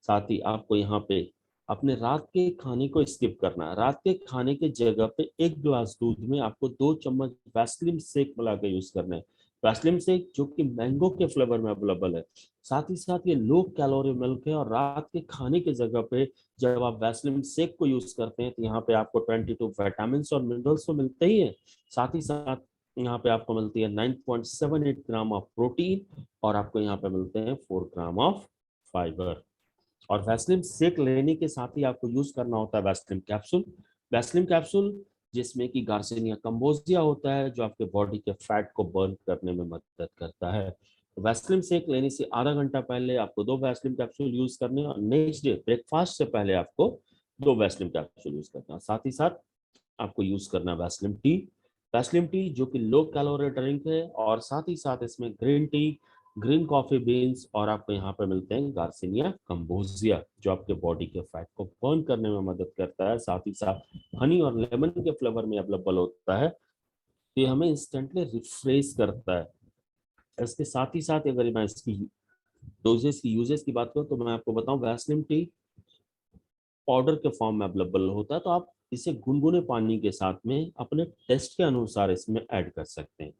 साथ ही आपको यहाँ पे अपने रात के खाने को स्किप करना है। रात के खाने के जगह पे एक गिलास दूध में आपको 2 चम्मच वैसलीन सेक मिला के यूज करना है। वैसलीन सेक जो कि मैंगो के फ्लेवर में अवेलेबल है, साथ ही साथ ये लो कैलोरी मिल्क है। और रात के खाने की जगह पे जब आप वैसलीन सेक को यूज करते हैं तो यहाँ पे आपको 22 विटामिन और मिनरल्स तो मिलते ही है, साथ ही साथ यहाँ पे आपको मिलती है 9.78 ग्राम ऑफ प्रोटीन और आपको यहाँ पे मिलते हैं 4 ग्राम ऑफ फाइबर। और वैसलीन सेक लेने के साथ ही आपको यूज करना होता है वैसलीन कैप्सूल। वैसलीन कैप्सूल जिसमें कि गार्सिनिया कंबोजिया होता है, जो आपके बॉडी के फैट को बर्न करने में मदद करता है। वैसलीन सेक लेने से आधा घंटा पहले आपको 2 वैसलीन कैप्सूल यूज करने हैं और नेक्स्ट डे ब्रेकफास्ट से पहले आपको 2 वैसलीन कैप्सूल यूज करना है। साथ ही साथ आपको यूज करना है वैसलीन टी। वैसलीन टी जो कि लो कैलोरी ड्रिंक है और साथ ही साथ इसमें green tea, green coffee beans और आपको यहाँ पे मिलते हैं गार्सिनिया कंबोजिया, जो आपके बॉडी के फैट को बर्न करने में मदद करता है। साथ ही साथ हनी और लेमन के फ्लेवर में अवेलेबल होता है, तो ये हमें इंस्टेंटली रिफ्रेश करता है। इसके साथ ही साथ अगर मैं इसकी डोजेस की यूजेस की बात करूँ तो मैं आपको बताऊं, वैसलीन टी पाउडर के फॉर्म में अवेलेबल होता है, तो आप इसे गुनगुने पानी के साथ में अपने टेस्ट के अनुसार इसमें ऐड कर सकते हैं।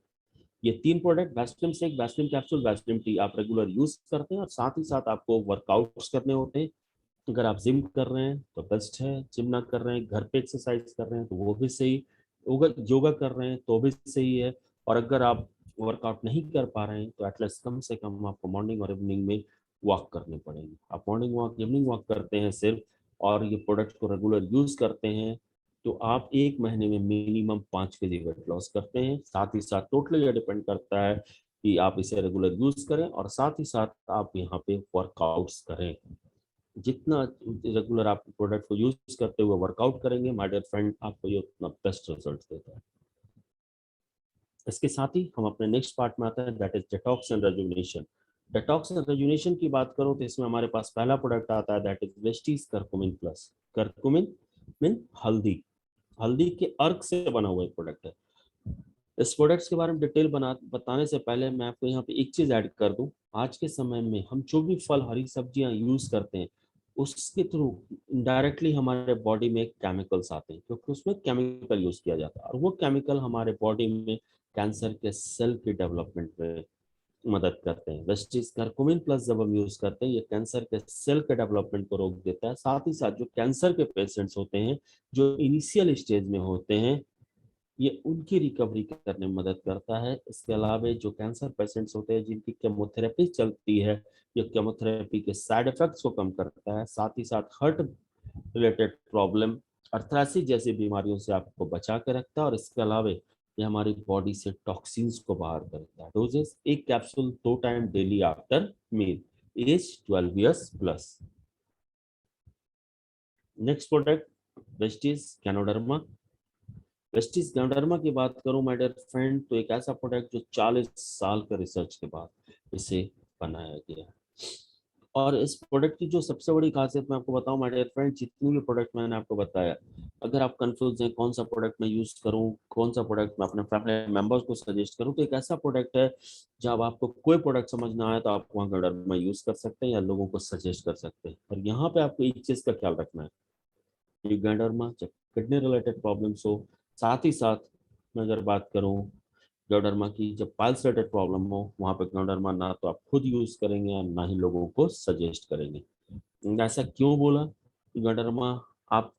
ये 3 product Vaseline shake, Vaseline capsule, Vaseline T आप रेगुलर यूज करते हैं और साथ ही साथ आपको वर्कआउट्स करने होते हैं। अगर आप जिम कर रहे हैं तो बेस्ट है, जिम ना कर रहे हैं घर पे एक्सरसाइज कर रहे हैं तो वो भी सही, योगा योगा कर रहे हैं तो भी सही है। और अगर आप वर्कआउट नहीं कर पा रहे हैं तो एटलीस्ट कम से कम आपको मॉर्निंग और इवनिंग में वॉक करनी पड़ेगी। आप मॉर्निंग वॉक इवनिंग वॉक करते हैं सिर्फ और ये प्रोडक्ट को रेगुलर यूज करते हैं तो आप 1 महीने में मिनिमम 5 kg वेट लॉस करते हैं। साथ ही साथ टोटली ये डिपेंड करता है कि आप इसे रेगुलर यूज करें और साथ ही साथ आप यहाँ पे वर्कआउट्स करें। जितना रेगुलर आप प्रोडक्ट को यूज करते हुए वर्कआउट करेंगे माय डियर फ्रेंड, आपको ये उतना बेस्ट रिजल्ट देता है। इसके साथ ही हम अपने नेक्स्ट पार्ट में आते हैं, that is detox and rejuvenation. Detox and rejuvenation की बात करो तो इसमें हमारे पास पहला प्रोडक्ट आता है, that is Vestige curcumin plus. Curcumin mean हल्दी, हल्दी के अर्क से बना हुआ एक प्रोडक्ट है। इस प्रोडक्ट्स के बारे में डिटेल बताने से पहले मैं आपको यहाँ पे एक चीज ऐड कर दूं। आज के समय में हम जो भी फल हरी सब्जियां यूज करते हैं उसके थ्रू डायरेक्टली हमारे बॉडी में केमिकल्स आते हैं, क्योंकि उसमें केमिकल यूज किया जाता है और वो केमिकल हमारे बॉडी में कैंसर के सेल के डेवलपमेंट में मदद करते हैं। वेस्टिज करकुमिन प्लस जब हम यूज करते हैं ये कैंसर के सेल के डेवलपमेंट को रोक देता है। साथ ही साथ जो कैंसर के पेशेंट्स होते हैं जो इनिशियल स्टेज में होते हैं ये उनकी रिकवरी करने में मदद करता है। इसके अलावा जो कैंसर पेशेंट्स होते हैं जिनकी केमोथेरेपी चलती है, ये केमोथेरेपी के साइड इफेक्ट्स को कम करता है। साथ ही साथ हार्ट रिलेटेड प्रॉब्लम, अर्थराइटिस जैसी बीमारियों से आपको बचा के रखता है। और इसके अलावा ये हमारी बॉडी से टॉक्सिन्स को बाहर करता है। Doses 1 capsule 2 time daily after meal, age 12 years plus. Next product Vestige ganoderma. Vestige ganoderma की बात करूं माय डियर फ्रेंड तो एक ऐसा प्रोडक्ट जो 40 साल के रिसर्च के बाद इसे बनाया गया है। और इस प्रोडक्ट की जो सबसे बड़ी खासियत मैं आपको बताऊं माय डियर फ्रेंड, जितनी भी प्रोडक्ट मैंने आपको बताया, अगर आप कंफ्यूज हैं कौन सा प्रोडक्ट मैं यूज करूं, कौन सा प्रोडक्ट मैं अपने फैमिली मेंबर्स को सजेस्ट करूं, तो एक ऐसा प्रोडक्ट है जब आपको कोई प्रोडक्ट समझ ना आए तो आप वहाँ गैनोडर्मा यूज कर सकते हैं या लोगों को सजेस्ट कर सकते हैं। और यहाँ पे आपको एक चीज का ख्याल रखना है, गैनोडर्मा जब किडनी रिलेटेड प्रॉब्लम्स हो, साथ ही साथ मैं अगर बात करूं गैनोडर्मा की जब पाइल्स रिलेटेड प्रॉब्लम हो, वहां पे गैनोडर्मा ना तो आप खुद यूज करेंगे और ना ही लोगों को सजेस्ट करेंगे। ऐसा क्यों बोला? गैनोडर्मा आप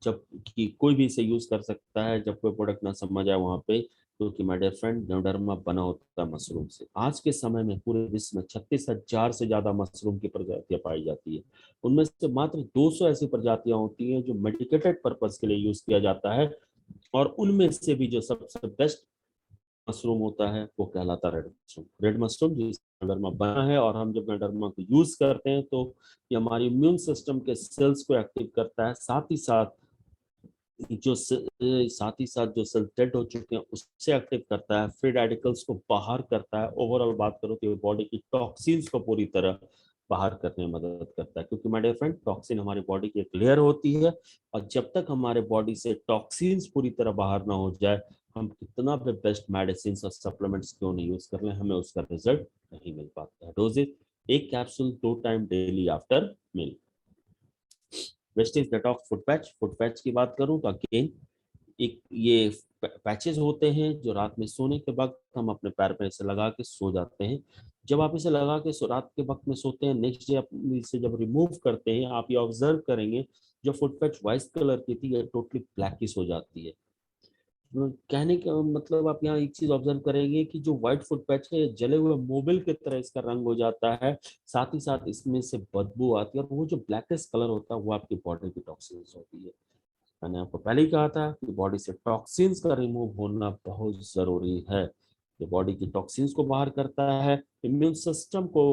जब कि कोई भी इसे यूज कर सकता है जब कोई प्रोडक्ट ना समझ आए वहां पे, क्योंकि माय डियर फ्रेंड गैनोडर्मा बना होता है मशरूम से। आज के समय में पूरे विश्व में 36,000 से ज्यादा मशरूम की प्रजातियां पाई जाती है। उनमें से मात्र 200 ऐसी प्रजातियां होती हैं जो मेडिकेटेड पर्पज के लिए यूज किया जाता है। और उनमें से भी जो सबसे बेस्ट मशरूम होता है वो कहलाता है रेड मशरूम। रेड मशरूम जो गैनोडर्मा बना है और हम जब गैनोडर्मा को यूज करते हैं तो ये हमारी इम्यून सिस्टम के सेल्स को एक्टिव करता है। साथ ही साथ साथ ही साथ जो सेल डेड हो चुके हैं उससे एक्टिव करता है, फ्री रेडिकल्स को बाहर करता है। ओवरऑल बात करो तो बॉडी की टॉक्सिन्स को पूरी तरह बाहर करने में मदद करता है, क्योंकि माय डियर फ्रेंड टॉक्सिन हमारी बॉडी की एक लेयर होती है, और जब तक हमारे बॉडी से टॉक्सिन्स पूरी तरह बाहर ना हो जाए, हम कितना भी बेस्ट मेडिसिन और सप्लीमेंट्स क्यों नहीं यूज कर लें, हमें उसका रिजल्ट नहीं मिल पाता है। डोजेज एक capsule 2 time daily after meal. Vestige detox foot patch की बात करूं तो अगेन एक ये पैचेस होते हैं जो रात में सोने के वक्त हम अपने पैर पे इसे लगा के सो जाते हैं। जब आप इसे लगा के रात के वक्त में सोते हैं, नेक्स्ट डे आप इसे जब रिमूव करते हैं, आप ये ऑब्जर्व करेंगे जो फुट पैच वाइट कलर की थी ये टोटली ब्लैकिश हो जाती है। कहने का मतलब आप यहाँ एक चीज ऑब्जर्व करेंगे कि जो व्हाइट फुट पैच है जले हुए मोबिल की तरह इसका रंग हो जाता है, साथ ही साथ इसमें से बदबू आती है, और वो जो ब्लैकिश कलर होता है वो आपकी बॉडी की टॉक्सिन्स होती है। मैंने आपको पहले ही कहा था कि बॉडी से टॉक्सिन्स का रिमूव होना बहुत जरूरी है। ये बॉडी की टॉक्सिन्स को बाहर करता है, इम्यून सिस्टम को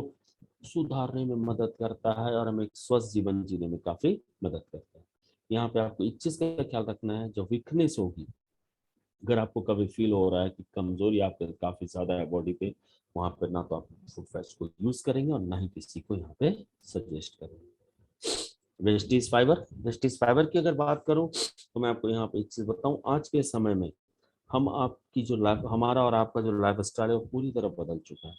सुधारने में मदद करता है, और हमें एक स्वस्थ जीवन जीने में काफी मदद करता है। यहाँ पे आपको एक चीज का ख्याल रखना है, जो वीकनेस होगी, अगर आपको कभी फील हो रहा है कि कमजोरी आपके काफी ज्यादा है बॉडी पे, वहां पर ना तो आप फूड फैट्स को यूज करेंगे और ना ही किसी को यहाँ पे सजेस्ट करेंगे। वेस्टीज फाइबर की अगर बात करूं तो मैं आपको यहाँ पे एक चीज बताऊं, आज के समय में हम आपकी जो लाइफ, हमारा और आपका जो लाइफ स्टाइल है वो पूरी तरह बदल चुका है।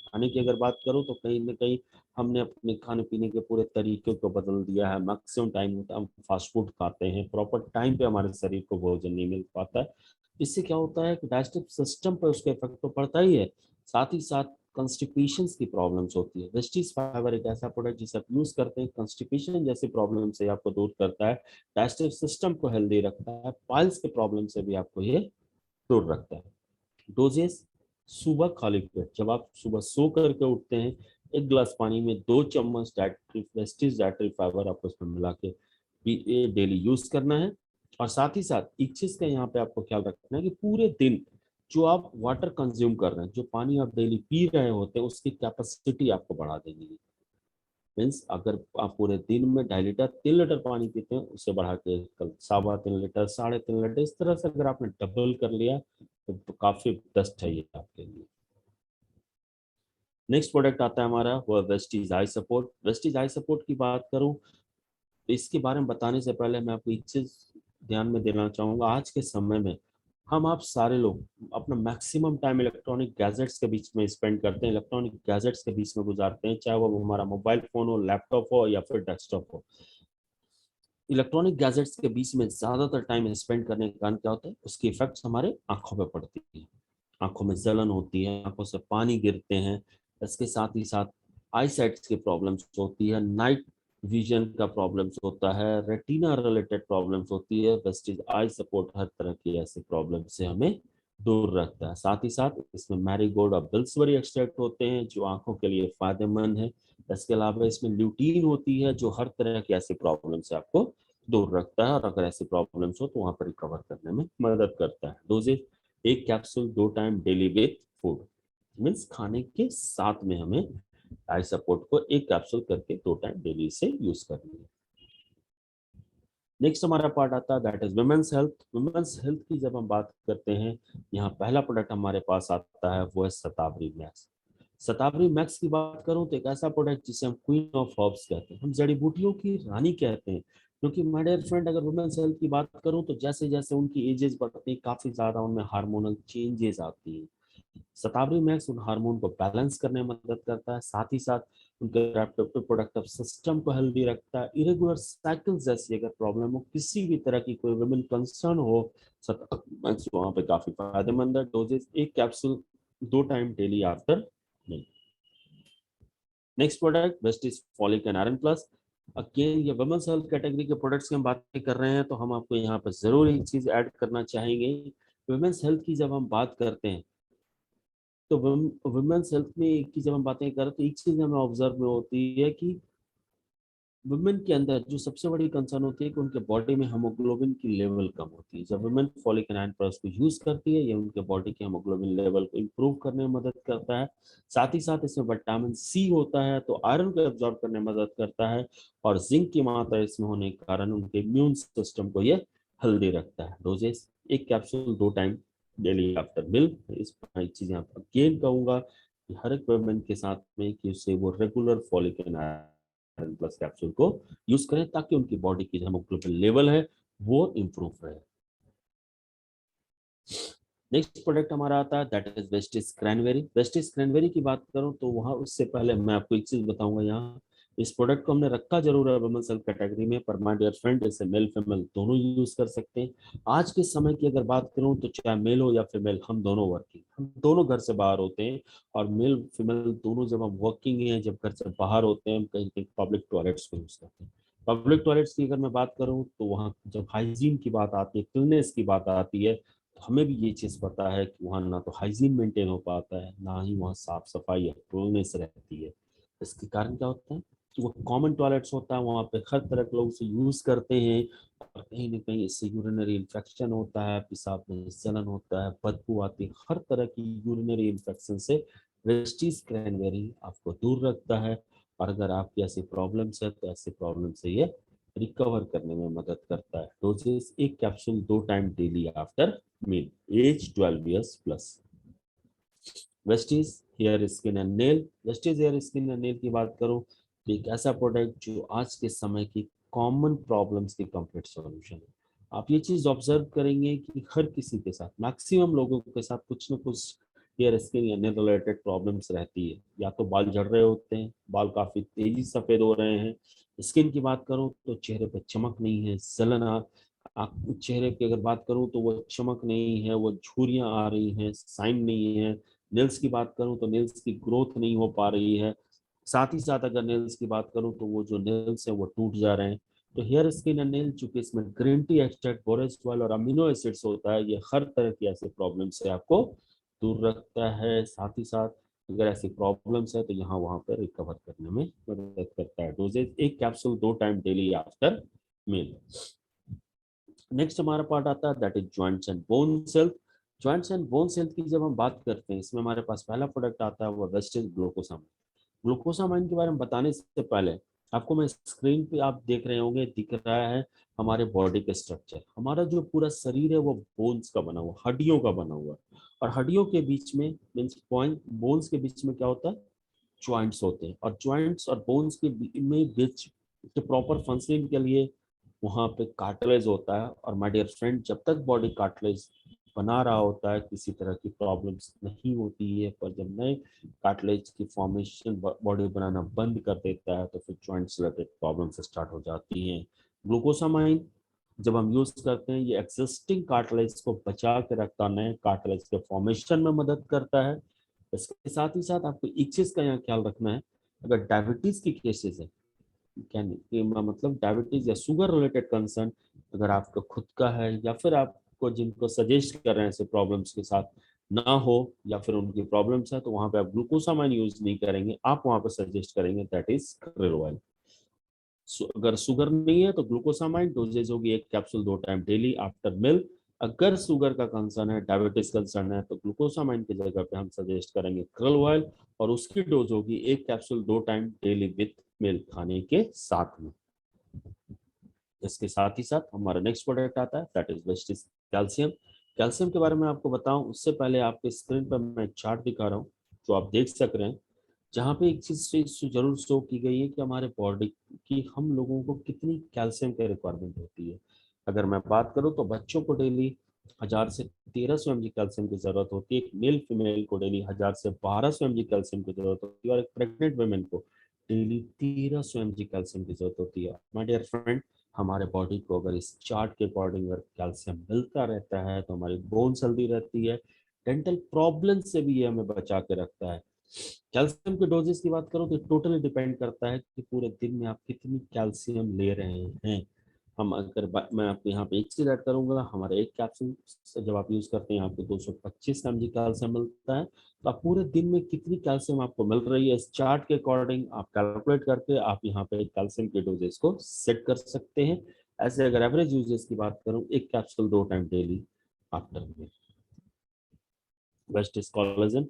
खाने की अगर बात करूं तो कहीं ना कहीं हमने अपने खाने पीने के पूरे तरीके को बदल दिया है। मैक्सिमम टाइम होता है हम फास्ट फूड खाते हैं, प्रॉपर टाइम पे हमारे शरीर को भोजन नहीं मिल पाता है। इससे क्या होता है कि डाइजेस्टिव सिस्टम पर उसका इफेक्ट तो पड़ता ही है, साथ ही साथ कॉन्स्टिपेशन की प्रॉब्लम्स होती है। वेस्टीज फाइबर एक ऐसा प्रोडक्ट जिसे आप यूज करते हैं, कॉन्स्टिपेशन जैसी प्रॉब्लम से आपको दूर करता है, डाइजेस्टिव सिस्टम को हेल्दी रखता है, पाइल्स के प्रॉब्लम से भी आपको ये दूर रखता है। डोजेस सुबह खाली पेट जब आप सुबह सो करके उठते हैं, 1 गिलास पानी में 2 चम्मच वेस्टीज डाइटरी फाइबर आपको उसमें मिला के डेली यूज करना है। और साथ ही साथ एक चीज का यहाँ पे आपको ख्याल रखना है कि पूरे दिन जो आप वाटर कंज्यूम कर रहे हैं, जो पानी आप डेली पी रहे होते हैं, उसकी कैपेसिटी आपको बढ़ा देंगे। मीन्स अगर आप पूरे दिन में 2.5 लीटर 3 लीटर पानी पीते हैं, उसे बढ़ा के कल 3.25 लीटर 3.5 लीटर, इस तरह से अगर आपने डबल कर लिया तो काफी बेस्ट है ये आपके लिए। नेक्स्ट प्रोडक्ट आता है हमारा वो Vestige I support. Vestige I support की बात करूं तो इसके बारे में बताने से पहले मैं आपको एक चीज ध्यान में देना चाहूंगा। आज के समय में हम आप सारे लोग अपना मैक्सिमम टाइम इलेक्ट्रॉनिक गैजेट्स के बीच में स्पेंड करते हैं, इलेक्ट्रॉनिक गैजेट्स के बीच में गुजारते हैं, चाहे वो हमारा मोबाइल फोन हो, लैपटॉप हो या फिर डेस्कटॉप हो। इलेक्ट्रॉनिक गैजेट्स के बीच में ज्यादातर टाइम स्पेंड करने के कारण क्या होता है, उसकी इफेक्ट्स हमारे आंखों पे पड़ती है। आंखों में जलन होती है, आंखों से पानी गिरते हैं, इसके साथ ही साथ आई साइट्स की प्रॉब्लम्स होती है, नाइट विजन का प्रॉब्लम्स होता है, रेटिना रिलेटेड प्रॉब्लम्स होती है। वेस्टीज आई सपोर्ट हर तरह की ऐसे प्रॉब्लम से हमें दूर रखता है। साथ ही साथ इसमें मैरीगोल्ड और बिल्सबेरी एक्सट्रैक्ट होते हैं जो आंखों के लिए फायदेमंद है। इसके अलावा इसमें ल्यूटीन होती है जो हर तरह की ऐसी प्रॉब्लम से आपको दूर रखता है, और अगर ऐसी प्रॉब्लम्स हो तो वहां पर रिकवर करने में मदद करता है। Doses 1 capsule 2 time daily with food, means खाने के साथ में हमें आई सपोर्ट को 1 कैप्सूल करके 2 टाइम डेली से यूज करनी है। नेक्स्ट हमारा पार्ट आता है that is women's health. Women's health की जब हम बात करते हैं, यहाँ पहला प्रोडक्ट हमारे पास आता है वो है शतावरी मैक्स। शतावरी मैक्स की बात करूं तो एक ऐसा प्रोडक्ट जिसे हम क्वीन ऑफ हर्ब्स कहते हैं, हम जड़ी बूटियों की रानी कहते हैं। क्योंकि माय डियर फ्रेंड अगर वुमेन्स हेल्थ की बात करूं तो जैसे जैसे उनकी एजेस बढ़ती है काफी ज्यादा उनमें हार्मोनल चेंजेस आती हैं। शतावरी मैक्स उन हार्मोन को बैलेंस करने में मदद करता है, साथ ही साथ उनके रिप्रोडक्टिव सिस्टम को हेल्दी रखता है। इरेगुलर साइकिल जैसी अगर प्रॉब्लम हो, किसी भी तरह की कोई वुमेन कंसर्न हो, शतावरी मैक्स वहां पे काफी फायदेमंद है। Doses 1 capsule 2 time daily after meal. Next product Vestige folic and iron plus. Again ये वुमेन्स हेल्थ कैटेगरी के प्रोडक्ट्स की हम बात कर रहे हैं तो हम आपको यहाँ पर जरूर एक चीज ऐड करना चाहेंगे। वुमेन्स हेल्थ की जब हम बात करते हैं तो वुमेन्स हेल्थ में की जब हम बातें करें तो एक चीज हमें ऑब्जर्व में होती है कि वुमेन के अंदर जो सबसे बड़ी कंसर्न होती है कि उनके बॉडी में हीमोग्लोबिन की लेवल कम होती है। जब women folic and iron plus को यूज करती है, ये उनके बॉडी के हीमोग्लोबिन लेवल को इंप्रूव करने में मदद करता है। साथ ही साथ इसमें विटामिन सी होता है तो आयरन को एब्जॉर्ब करने में मदद करता है, और जिंक की मात्रा इसमें होने के कारण उनके इम्यून सिस्टम को ये हेल्दी रखता है। डोजेस एक capsule 2 time daily after meal. इस चीजें आप अगेन कहूंगा कि हर एक वुमेन के साथ में कि उससे वो regular folic and iron plus capsule को यूज करें ताकि उनकी बॉडी की जो हेमोग्लोबिन लेवल है वो इम्प्रूव रहे। नेक्स्ट प्रोडक्ट हमारा आता है that is Vestige cranberry. Vestige cranberry की बात करूं तो वहां उससे पहले मैं आपको एक चीज बताऊंगा। यहाँ इस प्रोडक्ट को हमने रखा जरूर है वुमेन हेल्थ कैटेगरी में, पर माय डियर फ्रेंड इसे मेल फीमेल दोनों यूज कर सकते हैं। आज के समय की अगर बात करूं तो चाहे मेल हो या फीमेल, हम दोनों वर्किंग, हम दोनों घर से बाहर होते हैं। और मेल फीमेल दोनों जब हम वर्किंग हैं, जब घर से बाहर होते हैं, हम कहीं कहीं पब्लिक टॉयलेट्स को यूज करते हैं। पब्लिक टॉयलेट्स की अगर मैं बात करूं तो वहाँ जब हाइजीन की बात आती है, क्लीननेस की बात आती है, तो हमें भी ये चीज पता है कि वहाँ ना तो हाइजीन मेंटेन हो पाता है, ना ही वहाँ साफ सफाई या क्लीननेस रहती है। इसके कारण क्या होता है कि वो कॉमन टॉयलेट्स होता है, वहाँ पे हर तरह के लोग उसे यूज करते हैं, और कहीं ना कहीं इससे यूरिनरी इन्फेक्शन होता है, पेशाब में जलन होता है, बदबू आती है, हर तरह की यूरिनरी इन्फेक्शन से वेस्टिज क्रैनबेरी आपको दूर रखता है। और अगर आपकी ऐसी प्रॉब्लम्स है तो ऐसे प्रॉब्लम से ये रिकवर करने में मदद करता है। डोजेस एक capsule 2 time daily after meal, age 12 years plus. Vestige hair skin and nail. Vestige hair skin and nail की बात करूं तो एक ऐसा प्रोडक्ट जो आज के समय की कॉमन प्रॉब्लम्स की कंप्लीट सॉल्यूशन है। आप ये चीज ऑब्जर्व करेंगे कि हर किसी के साथ, मैक्सिमम लोगों के साथ कुछ ना कुछ हेयर स्किन या नेल रिलेटेड प्रॉब्लम्स रहती है। या तो बाल झड़ रहे होते हैं, बाल काफी तेजी से सफेद हो रहे हैं। स्किन की बात करूं तो चेहरे पे चमक नहीं है, जलन आप चेहरे की अगर बात करूं तो वो चमक नहीं है, वो झुर्रियां आ रही हैं, साइन नहीं है। नेल्स की बात करूं तो नेल्स की ग्रोथ नहीं हो पा रही है। साथ ही साथ अगर नेल्स की बात करूं तो वो जो नेल्स है वो टूट जा रहे हैं। तो हेयर स्किन एंड नेल, चूंकि इसमें green tea extract, borage oil और अमीनो एसिड्स होता है, ये हर तरह की ऐसे प्रॉब्लम से आपको दूर रखता है। साथ ही साथ अगर ऐसी प्रॉब्लम्स है तो यहाँ वहां पर रिकवर करने में मदद करता है। डोजेज एक capsule 2 time daily after meal. Next हमारा पार्ट आता है that is joints and bones health. Joints and bones health की जब हम बात करते हैं, इसमें हमारे पास पहला प्रोडक्ट आता है वो वेस्टेज ग्लूकोसामाइन। ग्लूकोसामाइन के बारे में बताने से पहले आपको मैं स्क्रीन पे आप देख रहे होंगे, दिख रहा है हमारे बॉडी के स्ट्रक्चर। हमारा जो पूरा शरीर है वो बोन्स का बना हुआ, हड्डियों का बना हुआ है। और हड्डियों के बीच में मीन्स पॉइंट, बोन्स के बीच में क्या होता है, ज्वाइंट्स होते हैं। और ज्वाइंट्स और बोन्स के बीच के प्रॉपर फंक्शनिंग के लिए वहाँ पे कार्टिलेज होता है। और माय डियर फ्रेंड, जब तक बॉडी कार्टिलेज बना रहा होता है किसी तरह की प्रॉब्लम्स नहीं होती है, पर जब नए कार्टिलेज की फॉर्मेशन बॉडी बनाना बंद कर देता है तो फिर जॉइंट्स रिलेटेड प्रॉब्लम्स स्टार्ट हो जाती हैं। ग्लूकोसामाइन जब हम यूज करते हैं, ये एक्सिस्टिंग कार्टिलेज को बचा के रखता है, नए कार्टिलेज के फॉर्मेशन में मदद करता है। इसके साथ ही साथ आपको एक चीज का यहाँ ख्याल रखना है, अगर डायबिटीज की केसेस है, मतलब डायबिटीज या शुगर रिलेटेड कंसर्न अगर आपका खुद का है, या फिर आपको जिनको सजेस्ट कर रहे हैं ऐसे प्रॉब्लम्स के साथ ना हो, या फिर उनकी प्रॉब्लम्स है, तो वहां पे आप ग्लूकोसामाइन यूज नहीं करेंगे, आप वहां पे सजेस्ट करेंगे दैट इज krill oil। अगर शुगर नहीं है तो ग्लूकोसामाइन डोजेज होगी एक capsule 2 time daily after meal. अगर शुगर का कंसर्न है, डायबिटीज कंसर्न है, तो ग्लूकोसामाइन की जगह पे हम सजेस्ट करेंगे krill oil, और उसकी डोज होगी एक capsule 2 time daily with milk खाने के साथ में। इसके साथ ही साथ हमारा नेक्स्ट प्रोडक्ट आता है that is Vestige calcium. Calcium के बारे में आपको बताऊं उससे पहले आपके स्क्रीन पर मैं एक चार्ट दिखा रहा हूँ जो आप देख सक रहे हैं, जहाँ पे एक चीज जरूर शो की गई है कि हमारे बॉडी की, हम लोगों को कितनी कैल्शियम की रिक्वायरमेंट होती है। अगर मैं बात करूँ तो बच्चों को डेली 1000 से 1300 mg कैल्शियम की जरूरत होती है। एक मेल फीमेल को डेली 1000 से 1200 mg कैल्शियम की जरूरत होती है, और एक प्रेग्नेंट वुमेन को डेली 1300 mg कैल्शियम की जरूरत होती है। माय डियर फ्रेंड, हमारे बॉडी को अगर इस चार्ट के अकॉर्डिंग अगर कैल्शियम मिलता रहता है तो हमारी बोन्स हेल्दी रहती है, डेंटल प्रॉब्लम से भी ये हमें बचा के रखता है। कैल्शियम के डोजेस की बात करो तो टोटली डिपेंड करता है कि पूरे दिन में आप कितनी कैल्शियम ले रहे हैं। हम अगर मैं आपको यहाँ पे एक चीज ऐड करूंगा, हमारे एक कैप्सूल जब आप यूज करते हैं आपको 225 mg कैल्शियम मिलता है। तो आप पूरे दिन में कितनी कैल्शियम आपको मिल रही है, इस चार्ट के अकॉर्डिंग आप कैलकुलेट करके आप यहाँ पे कैल्शियम के डोजेस को सेट कर सकते हैं। ऐसे अगर एवरेज यूजेस की बात करूँ, एक capsule 2 time daily after meal. Best is collagen.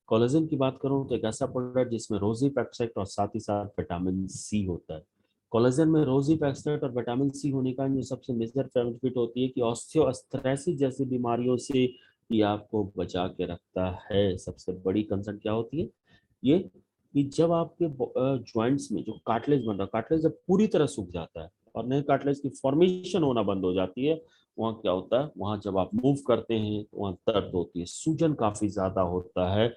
Collagen की बात करूं तो एक ऐसा प्रोडक्ट जिसमें रोजी पेप्साइड और साथ ही साथ विटामिन सी होता है। कोलेजन में रोजीपेक्सेट और विटामिन सी होने का जो सबसे मेजर बेनिफिट होती है कि ऑस्टियोआर्थराइटिस जैसी बीमारियों से ये आपको बचा के रखता है। सबसे बड़ी कंसर्न क्या होती है ये कि जब आपके जॉइंट्स में जो कार्टिलेज बन रहा है, कार्टिलेज जब पूरी तरह सूख जाता है और नए कार्टिलेज की फॉर्मेशन होना बंद हो जाती है, वहाँ क्या होता है, वहाँ जब आप मूव करते हैं तो वहाँ दर्द होती है, सूजन काफी ज्यादा होता है,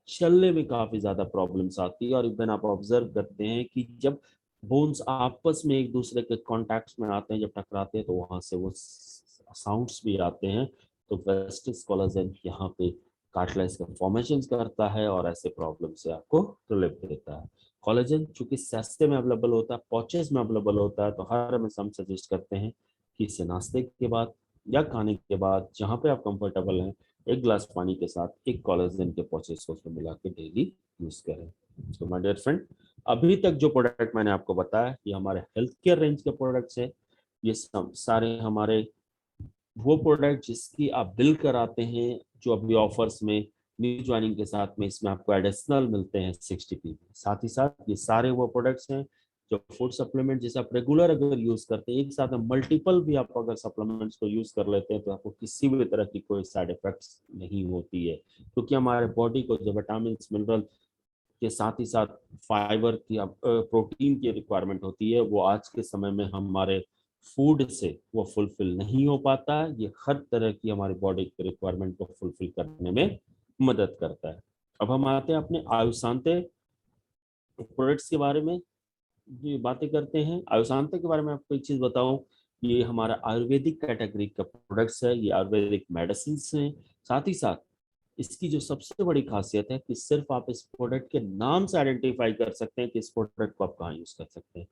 चलने में काफी ज्यादा प्रॉब्लम्स आती है। और इवन आप ऑब्जर्व करते हैं कि जब बोन्स आपस में एक दूसरे के कॉन्टैक्ट में आते हैं, जब टकराते हैं, तो वहां से वो साउंड्स भी आते हैं। तो वेस्टिस कोलेजन यहाँ पे कार्टिलेज का फॉर्मेशन करता है और ऐसे प्रॉब्लम से आपको रिलीफ देता है। कोलेजन चूंकि सस्ते में अवेलेबल होता है, पॉचेस में अवेलेबल होता है, तो हर हमेशा हम सजेस्ट करते हैं कि इसे नाश्ते के बाद या खाने के बाद जहाँ पे आप कंफर्टेबल हैं, एक ग्लास पानी के साथ एक कोलेजन के पॉचेस को उसमें मिला के डेली यूज करें। तो माय डियर फ्रेंड, अभी तक जो प्रोडक्ट मैंने आपको बताया ये हमारे हेल्थ केयर रेंज के प्रोडक्ट्स है। ये सब सारे हमारे वो प्रोडक्ट जिसकी आप बिल कराते हैं, जो अभी ऑफर्स में न्यू ज्वाइनिंग के साथ में इसमें आपको एडिशनल मिलते हैं 60p। साथ ही साथ ये सारे वो प्रोडक्ट्स हैं जो फूड सप्लीमेंट जिसे आप रेगुलर अगर यूज करते हैं, एक साथ में मल्टीपल भी आप अगर सप्लीमेंट्स को यूज कर लेते हैं, तो आपको किसी भी तरह की कोई साइड इफेक्ट्स नहीं होती है। क्योंकि हमारे बॉडी को जो विटामिन मिनरल के साथ ही साथ फाइबर की प्रोटीन की रिक्वायरमेंट होती है, वो आज के समय में हमारे फूड से वो फुलफिल नहीं हो पाता है। ये हर तरह की हमारी बॉडी की रिक्वायरमेंट को फुलफिल करने में मदद करता है। अब हम आते हैं अपने आयुषांते प्रोडक्ट्स के बारे में, ये बातें करते हैं। आयुषांते के बारे में आपको एक चीज बताऊं, ये हमारा आयुर्वेदिक कैटेगरी का प्रोडक्ट्स है, ये आयुर्वेदिक मेडिसिन हैं। साथ ही साथ इसकी जो सबसे बड़ी खासियत है कि सिर्फ आप इस प्रोडक्ट के नाम से आइडेंटिफाई कर सकते हैं कि इस प्रोडक्ट को आप कहाँ यूज कर सकते हैं।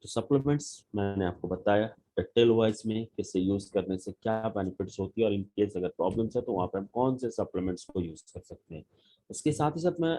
तो सप्लीमेंट्स मैंने आपको बताया डिटेल वाइज में किसे यूज करने से क्या बेनिफिट्स होती है, और इन केस अगर प्रॉब्लम्स है तो वहाँ पे हम कौन से सप्लीमेंट्स को यूज कर सकते हैं। इसके साथ ही साथ मैं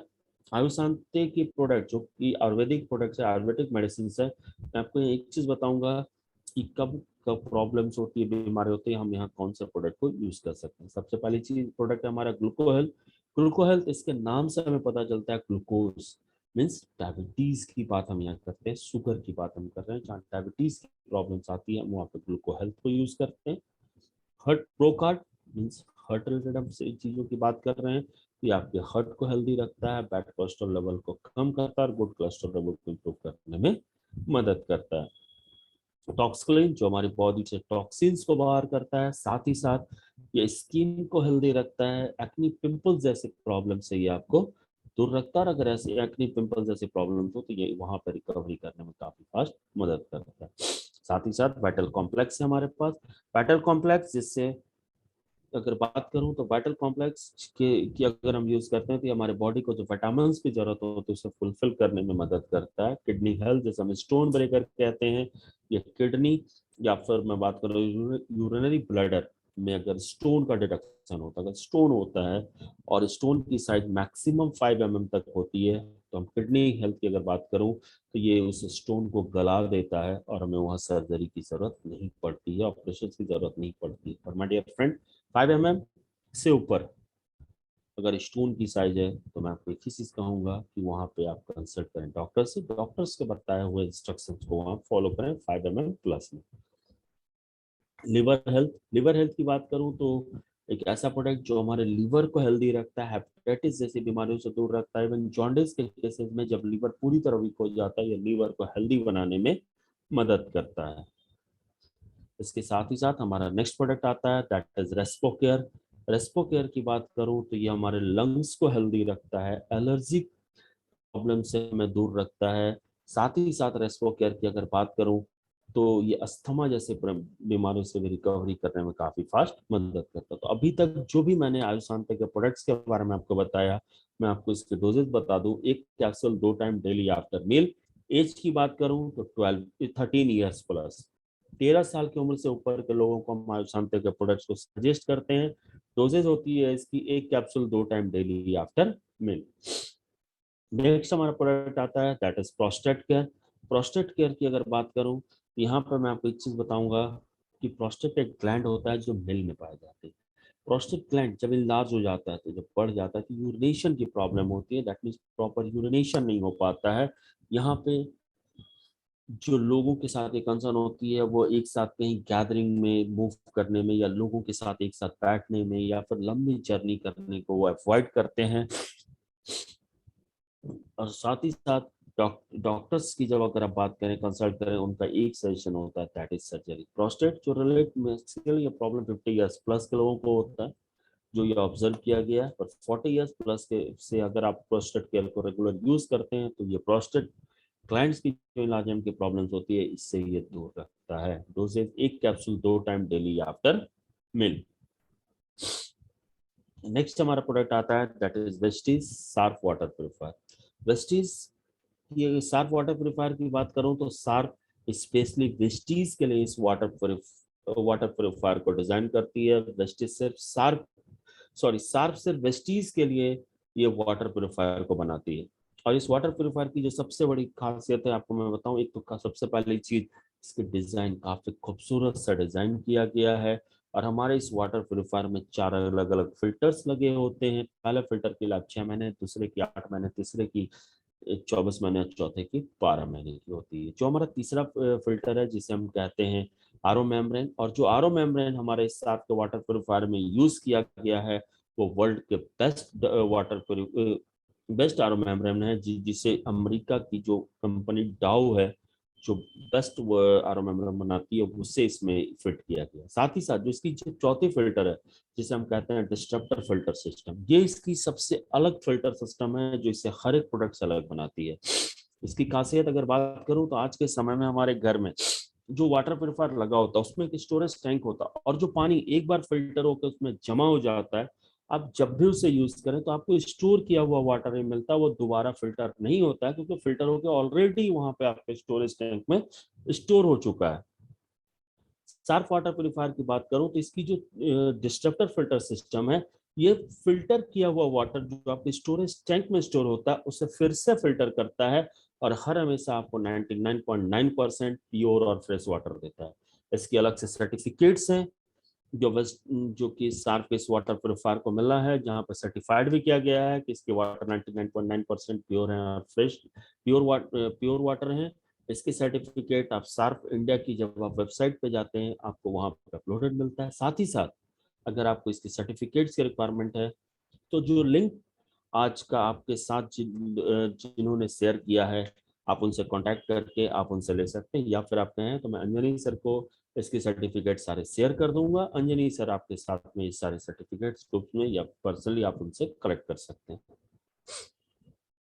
आयुषांते की प्रोडक्ट जो कि आयुर्वेदिक प्रोडक्ट्स है, आयुर्वेदिक मेडिसिन है, मैं आपको एक चीज बताऊंगा कि कब कब प्रॉब्लम्स होती है, बीमारी होती है, हम यहाँ कौन सा प्रोडक्ट को यूज कर सकते हैं। सबसे पहली चीज प्रोडक्ट है हमारा ग्लूको हेल्थ। ग्लूको हेल्थ, इसके नाम से हमें पता चलता है ग्लूकोज मीन्स डायबिटीज की बात हम यहाँ करते हैं, शुगर की बात हम कर रहे हैं। जहाँ डायबिटीज की प्रॉब्लम्स आती है वहाँ पे ग्लूको हेल्थ को यूज करते हैं। Heart Procard means heart related हम से चीजों की बात कर रहे हैं, ये आपके हर्ट को हेल्दी रखता है, बैड कोलेस्ट्रॉल लेवल को कम करता है और गुड कोलेस्ट्रॉल लेवल को इम्प्रूव करने में मदद करता है। टॉक्सिक्लिन जो हमारी बॉडी से टॉक्सिन्स को बाहर करता है, साथ ही साथ ये स्किन को हेल्दी रखता है, एक्नी पिंपल्स जैसे प्रॉब्लम से ये आपको दूर रखता है। और अगर ऐसे एक्नी पिंपल्स जैसे प्रॉब्लम हो तो ये वहां पर रिकवरी करने में काफी फास्ट मदद करता है। साथ ही साथ वाइटल कॉम्प्लेक्स है हमारे पास, वाइटल कॉम्प्लेक्स जिससे अगर बात करूं तो वाइटल कॉम्प्लेक्स के की अगर हम यूज करते हैं तो ये हमारे बॉडी को जो विटामिन की जरूरत होती है उसे फुलफिल करने में मदद करता है। किडनी हेल्थ जैसे हम स्टोन ब्रेकर कहते हैं, ये किडनी या फिर मैं बात करूँ यूरिनरी ब्लैडर में अगर स्टोन का डिटेक्शन होता है, अगर स्टोन होता है और स्टोन की साइज मैक्सिमम 5 mm तक होती है, तो हम किडनी हेल्थ की अगर बात करूं तो ये उस स्टोन को गला देता है और हमें वहाँ सर्जरी की जरूरत नहीं पड़ती है, ऑपरेशन की जरूरत नहीं पड़ती है। और माय डियर फ्रेंड, 5 mm से ऊपर अगर स्टोन की साइज है तो मैं आपको एक ही चीज कहूंगा कि वहां पे आप कंसल्ट करें डॉक्टर से, डॉक्टर्स के बताए हुए इंस्ट्रक्शंस को वहां फॉलो करें 5 mm प्लस में। लिवर हेल्थ, लिवर हेल्थ की बात करूं तो एक ऐसा प्रोडक्ट जो हमारे लीवर को हेल्दी रखता है, हेपेटाइटिस जैसी बीमारियों से दूर रखता है। इवन जॉन्डिस के केसेस में जब लीवर पूरी तरह वीक हो जाता है, ये लीवर को हेल्दी बनाने में मदद करता है। इसके साथ ही साथ हमारा नेक्स्ट प्रोडक्ट आता है that is Respo care. Respo care की बात करूं तो ये हमारे लंग्स को हेल्दी रखता है, एलर्जी प्रॉब्लम से हमें दूर रखता है। साथ ही साथ रेस्पो केयर की अगर बात करूं तो ये अस्थमा जैसे बीमारियों से भी रिकवरी करने में काफी फास्ट मदद करता है। तो अभी तक जो भी मैंने आयुषांते के प्रोडक्ट्स के बारे में आपको बताया, मैं आपको इसके डोजेज बता दूं, एक capsule 2 time daily after meal. Age की बात करूं तो 13 ईयर्स प्लस, 13 साल की उम्र से ऊपर के लोगों को हम आयुषांते के प्रोडक्ट्स को सजेस्ट करते हैं। डोजेज होती है इसकी एक capsule 2 time daily after meal. Next हमारा प्रोडक्ट आता है that is prostate care. Prostate care की अगर बात करूं तो यहाँ पर मैं आपको एक चीज बताऊंगा कि प्रोस्टेट एक ग्लैंड होता है जो मेल में पाया जाता है। प्रोस्टेट ग्लैंड जब इनलार्ज हो जाता है, तो जब बढ़ जाता है तो यूरिनेशन की प्रॉब्लम होती है, दैट मीन्स प्रॉपर यूरिनेशन नहीं हो पाता है। यहाँ पे जो लोगों के साथ एक कंसर्न होती है वो एक साथ कहीं गैदरिंग में मूव करने में, या लोगों के साथ एक साथ बैठने में, या फिर लंबी जर्नी करने को वो अवॉइड करते हैं। और साथ ही साथ डॉक्टर्स की जब अगर आप बात करें, कंसल्ट करें, उनका एक सजेशन होता है, दैट इज सर्जरी। प्रोस्टेट जो रिलेट बेसिकली ये प्रॉब्लम 50 इयर्स प्लस के लोगों को होता है, जो ये ऑब्जर्व किया गया है। और 40 इयर्स प्लस के से अगर आप प्रोस्टेट केयर को रेगुलर यूज करते हैं तो ये प्रोस्टेट क्लाइंट्स की जो इलाजमेंट की प्रॉब्लम्स होती है इससे ये दूर रखता है। डोजेज एक capsule 2 time daily after meal. Next हमारा प्रोडक्ट आता है that is Vestige Sarf water purifier. Vestige, ये सार्फ वाटर प्योरीफायर की बात करूं तो सार्फ स्पेशली वेस्टीज के लिए इस वाटर प्योरीफायर को डिजाइन करती है। वेस्टीज सिर्फ सार्फ, सॉरी सार्फ सिर्फ वेस्टीज के लिए ये वाटर प्योरीफायर को बनाती है। और इस वाटर प्योरीफायर की जो सबसे बड़ी खासियत है आपको मैं बताऊं, एक तो सबसे पहली चीज इसकी डिजाइन काफी खूबसूरत सा डिजाइन किया गया है। और हमारे इस वाटर प्योरीफायर में 4 अलग अलग फिल्टर्स लगे होते हैं। पहले फिल्टर की लाइफ 6 महीने, दूसरे की 8 महीने, तीसरे की 24 महीने, चौथे की 12 महीने की होती है। जो हमारा तीसरा फिल्टर है जिसे हम कहते हैं आरओ मेम्ब्रेन, और जो आरओ मेम्ब्रेन हमारे इस साथ के वाटर प्योरीफायर में यूज किया गया है वो वर्ल्ड के बेस्ट आरओ मेम्ब्रेन है, जिसे अमेरिका की जो कंपनी डाउ है जो बेस्ट आरओ मेम्ब्रेन बनाती है उससे इसमें फिट किया गया। साथ ही साथ जो इसकी जो चौथी फिल्टर है जिसे हम कहते हैं डिस्ट्रप्टर फिल्टर सिस्टम, ये इसकी सबसे अलग फिल्टर सिस्टम है जो इसे हर एक प्रोडक्ट से अलग बनाती है। इसकी खासियत अगर बात करूं तो आज के समय में हमारे घर में जो वाटर प्योरीफायर लगा होता है उसमें एक स्टोरेज टैंक होता है, और जो पानी एक बार फिल्टर होकर उसमें जमा हो जाता है, आप जब भी उसे यूज करें तो आपको स्टोर किया हुआ वाटर ही मिलता है, वो दोबारा फिल्टर नहीं होता है, क्योंकि फिल्टर होकर ऑलरेडी वहां पे आपके स्टोरेज टैंक में स्टोर हो चुका है। सार्फ वाटर प्योरीफायर की बात करूं तो इसकी जो डिस्ट्रप्टर फिल्टर सिस्टम है, ये फिल्टर किया हुआ वाटर जो आपके स्टोरेज टैंक में स्टोर होता है उसे फिर से फिल्टर करता है, और हर हमेशा आपको 99.9% प्योर और फ्रेश वाटर देता है। इसकी अलग से सर्टिफिकेट्स हैं जो वेस्ट जो कि सार्फ इस वाटर प्योरीफायर को मिला है, जहां पर सर्टिफाइड भी किया गया है कि इसके वाटर 99.9% प्योर हैं और फ्रेश प्योर वाटर हैं। इसके सर्टिफिकेट आप सार्फ इंडिया की जब आप वेबसाइट पे जाते हैं आपको वहां पर अपलोडेड मिलता है। साथ ही साथ अगर आपको इसकी सर्टिफिकेट्स की रिक्वायरमेंट है तो जो लिंक आज का आपके साथ जिन्होंने शेयर किया है आप उनसे कांटेक्ट करके आप उनसे ले सकते हैं, या फिर आप कहें तो मैं अंजनी सर को इसके सर्टिफिकेट सारे शेयर कर दूंगा। अंजनी सर आपके साथ में ये सारे सर्टिफिकेट्स ग्रुप में या पर्सनली आप उनसे कलेक्ट कर सकते हैं।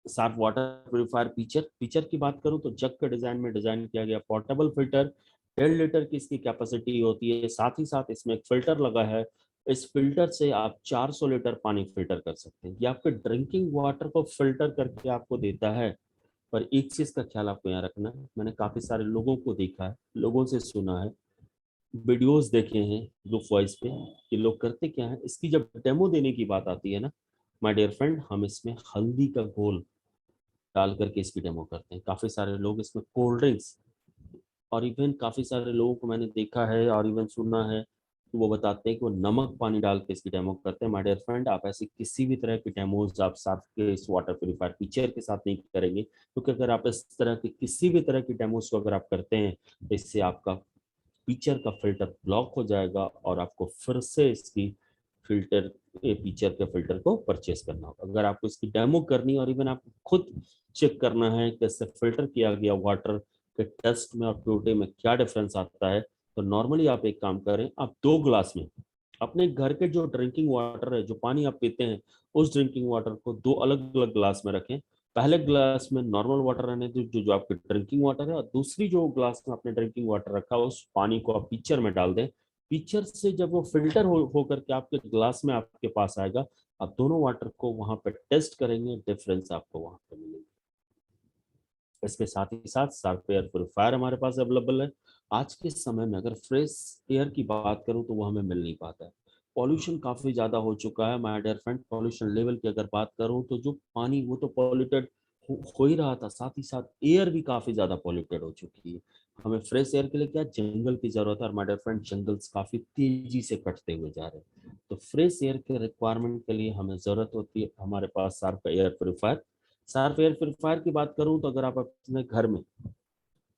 सार्फ वाटर प्योरीफायर फीचर फीचर की बात करूं तो जग के डिजाइन में डिजाइन किया गया पोर्टेबल फिल्टर, 1.5 लीटर की इसकी कैपेसिटी होती है। साथ ही साथ इसमें एक फिल्टर लगा है, इस फिल्टर से आप 400 लीटर पानी फिल्टर कर सकते हैं। ये आपके ड्रिंकिंग वाटर को फिल्टर करके आपको देता है। पर एक चीज का ख्याल आपको यहाँ रखना है, मैंने काफी सारे लोगों को देखा है, लोगों से सुना है, वीडियोस देखे हैं ग्रुप वॉइस पे कि लोग करते क्या है, इसकी जब डेमो देने की बात आती है ना माय डियर फ्रेंड, हम इसमें हल्दी का घोल डाल करके इसकी डेमो करते हैं। काफी सारे लोग इसमें कोल्ड ड्रिंक्स, और इवन काफी सारे लोगों को मैंने देखा है और इवन सुना है कि वो बताते हैं कि वो नमक पानी डाल के इसकी डेमो करते हैं। माय डियर फ्रेंड, आप ऐसी किसी भी तरह की डेमोज आप साथ के इस वाटर प्योरीफायर फीचर के साथ नहीं करेंगे, क्योंकि अगर आप इस तरह की किसी भी तरह की डेमोज को अगर आप करते हैं तो इससे आपका फीचर का फिल्टर ब्लॉक हो जाएगा और आपको फिर से इसकी फिल्टर फीचर के फिल्टर को परचेस करना होगा। अगर आपको इसकी डेमो करनी है और इवन आपको खुद चेक करना है कि इससे फिल्टर किया गया वाटर के टेस्ट में और प्योरिटी में क्या डिफरेंस आता है, तो नॉर्मली आप एक काम करें, आप 2 ग्लास में अपने घर के जो ड्रिंकिंग वाटर है, जो पानी आप पीते हैं, उस ड्रिंकिंग वाटर को 2 अलग अलग ग्लास में रखें। पहले ग्लास में नॉर्मल वाटर रहने दो जो आपके ड्रिंकिंग वाटर है, और दूसरी जो ग्लास में आपने ड्रिंकिंग वाटर रखा उस पानी को आप पिक्चर में डाल दें। पिक्चर से जब वो फिल्टर होकर के आपके ग्लास में आपके पास आएगा, आप दोनों वाटर को वहां पे टेस्ट करेंगे, डिफरेंस आपको वहां पे मिलेगा। इसके साथ ही साथ सार्फ एयर प्योरीफायर हमारे पास अवेलेबल है। आज के समय में अगर फ्रेश एयर की बात करूं तो वो हमें मिल नहीं पाता है। पॉल्यूशन काफी ज्यादा हो चुका है my dear friend. Pollution level की अगर बात करूं तो जो पानी वो तो पॉल्यूटेड हो ही रहा था, साथ ही साथ एयर भी काफी ज्यादा पॉल्यूटेड हो चुकी है। हमें फ्रेश एयर के लिए क्या जंगल की जरूरत है, और माय डियर फ्रेंड जंगल्स काफी तेजी से कटते हुए जा रहे हैं। तो फ्रेश एयर के रिक्वायरमेंट के लिए हमें जरूरत होती है हमारे पास सार्फ एयर प्योरीफायर। सार्फ एयर प्योरीफायर की बात करूं तो अगर आप अपने घर में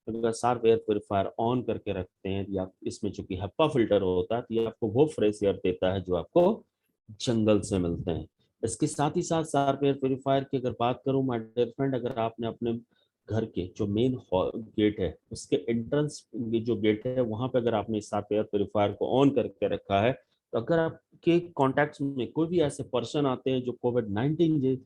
अगर सार्प एयर प्योरीफायर ऑन करके रखते हैं या इसमें चूंकि HEPA फिल्टर होता है तो ये आपको वो फ्रेश एयर देता है जो आपको जंगल से मिलते हैं। इसके साथ ही साथ सार्प एयर प्योरीफायर की अगर बात करूं माय डियर फ्रेंड, अगर आपने अपने घर के जो मेन गेट है उसके एंट्रेंस जो गेट है वहां पे अगर आपने सार्प एयर प्योरीफायर को ऑन करके रखा है, तो अगर आपके कॉन्टेक्ट में कोई भी ऐसे पर्सन आते हैं जो कोविड-19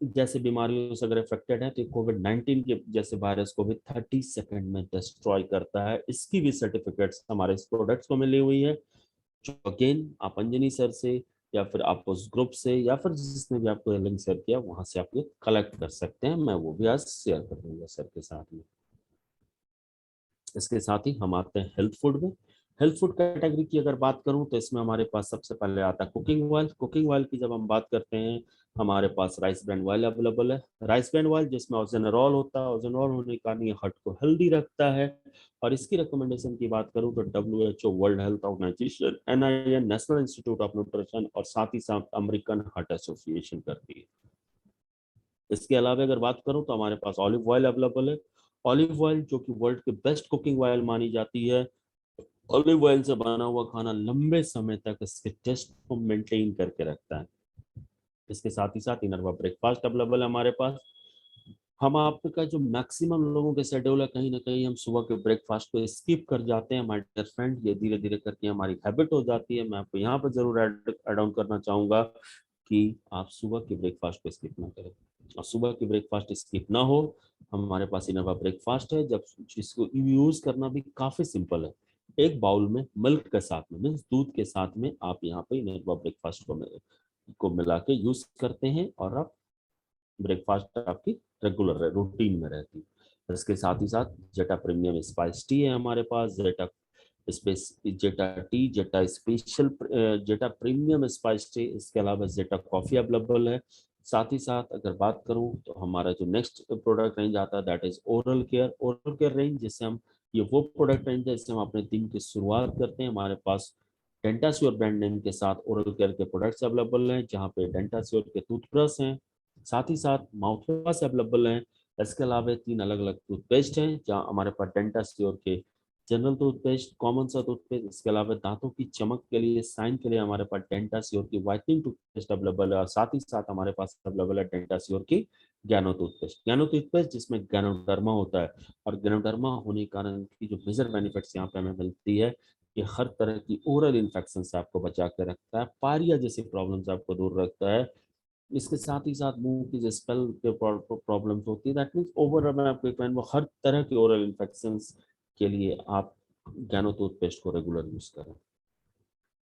जैसे बीमारियों से अगर अफेक्टेड है, तो कोविड-19 के जैसे वायरस को भी 30 सेकंड में डिस्ट्रॉय करता है। इसकी भी सर्टिफिकेट्स हमारे इस प्रोडक्ट्स को मिली हुई है, जो अगेन आप अंजनी सर से या फिर आप उस ग्रुप से या फिर जिसने भी आपको लिंक शेयर किया वहां से आप ये कलेक्ट कर सकते हैं। मैं वो भी आज शेयर कर दूंगा सर के साथ में। इसके साथ ही हम आते हैं हेल्थ फूड में। हेल्थ फूड कैटेगरी की अगर बात करूं तो इसमें हमारे पास सबसे पहले आता है कुकिंग ऑयल। कुकिंग ऑयल की जब हम बात करते हैं, हमारे पास राइस ब्रांड ऑयल अवेलेबल है। राइस ब्रांड ऑयल जिसमें ओजेनरॉल होता है, ओजेनरॉल होने का कारण ये हार्ट को हेल्दी रखता है। और इसकी रिकमेंडेशन की बात करूं तो WHO, world health organization, NIN, national institute of nutrition और साथ ही साथ अमेरिकन हार्ट एसोसिएशन करती है। इसके अलावा अगर बात करूं तो हमारे पास ऑलिव ऑयल अवेलेबल है। ऑलिव ऑयल जो कि वर्ल्ड की बेस्ट कुकिंग ऑयल मानी जाती है। ऑलिव ऑयल से बना हुआ खाना लंबे समय तक इसके टेस्ट को मेंटेन करके रखता है। इसके साथ ही साथ इनरवा ब्रेकफास्ट अवेलेबल है हमारे पास। हम आपका जो मैक्सिमम लोगों के शेड्यूल है, कहीं ना कहीं हम सुबह के ब्रेकफास्ट को स्किप कर जाते हैं माय डियर फ्रेंड। ये धीरे धीरे करके हमारी हैबिट हो जाती है। मैं आपको यहाँ पर जरूर ऐड ऑन करना चाहूंगा कि आप सुबह के ब्रेकफास्ट को स्किप ना करें। और सुबह की ब्रेकफास्ट स्किप ना हो, हमारे पास इनोवा ब्रेकफास्ट है जब जिसको यूज करना भी काफी सिंपल है। एक बाउल में मिल्क के साथ में मीन्स दूध के साथ में आप यहाँ पे इनोवा ब्रेकफास्ट को मिला के यूज करते हैं और आप ब्रेकफास्ट आपकी रेगुलर रूटीन में रहती है। इसके साथ ही साथ जेटा प्रीमियम स्पाइस टी है हमारे पास, जेटा स्पेस जेटा टी, जेटा स्पेशल, जेटा प्रीमियम स्पाइस टी। इसके अलावा जेटा कॉफी अवेलेबल है। साथ ही साथ अगर बात करूं तो हमारा जो नेक्स्ट प्रोडक्ट रेंज आता है that is oral care. Oral care range जिससे हम, ये वो प्रोडक्ट रेंज है जिससे हम अपने दिन की शुरुआत करते हैं। हमारे पास डेंटास्योर ब्रांड नेम के साथ ओरल केयर के प्रोडक्ट्स अवेलेबल हैं, जहाँ पे डेंटास्योर के टूथब्रश हैं, साथ ही साथ माउथ वॉश अवेलेबल हैं। इसके अलावा 3 अलग अलग टूथपेस्ट हैं, जहाँ हमारे पास डेंटास्योर के जनरल टूथपेस्ट, कॉमन सा टूथपेस्ट, इसके अलावा दांतों की चमक के लिए, साइन के लिए हमारे पास डेंटास्योर की व्हाइटनिंग टूथपेस्ट अवेलेबल है। और साथ ही साथ हमारे पास अवेलेबल है डेंटास्योर की गैनो टूथपेस्ट। गैनो टूथपेस्ट जिसमें गैनोडर्मा होता है, और गैनोडर्मा होने के कारण की जो मेजर बेनिफिट्स यहाँ पे हमें मिलती है, ये हर तरह की ओरल इन्फेक्शन से आपको बचा के रखता है, पायरिया जैसी प्रॉब्लम से आपको दूर रखता है। इसके साथ ही साथ मुंह की जो स्पेल के प्रॉब्लम्स होती है, दैट मीन्स ओवरऑल मैं आपको कहूँ वो हर तरह के ओरल इन्फेक्शंस के लिए आप गैनो टूथपेस्ट को रेगुलर यूज करें।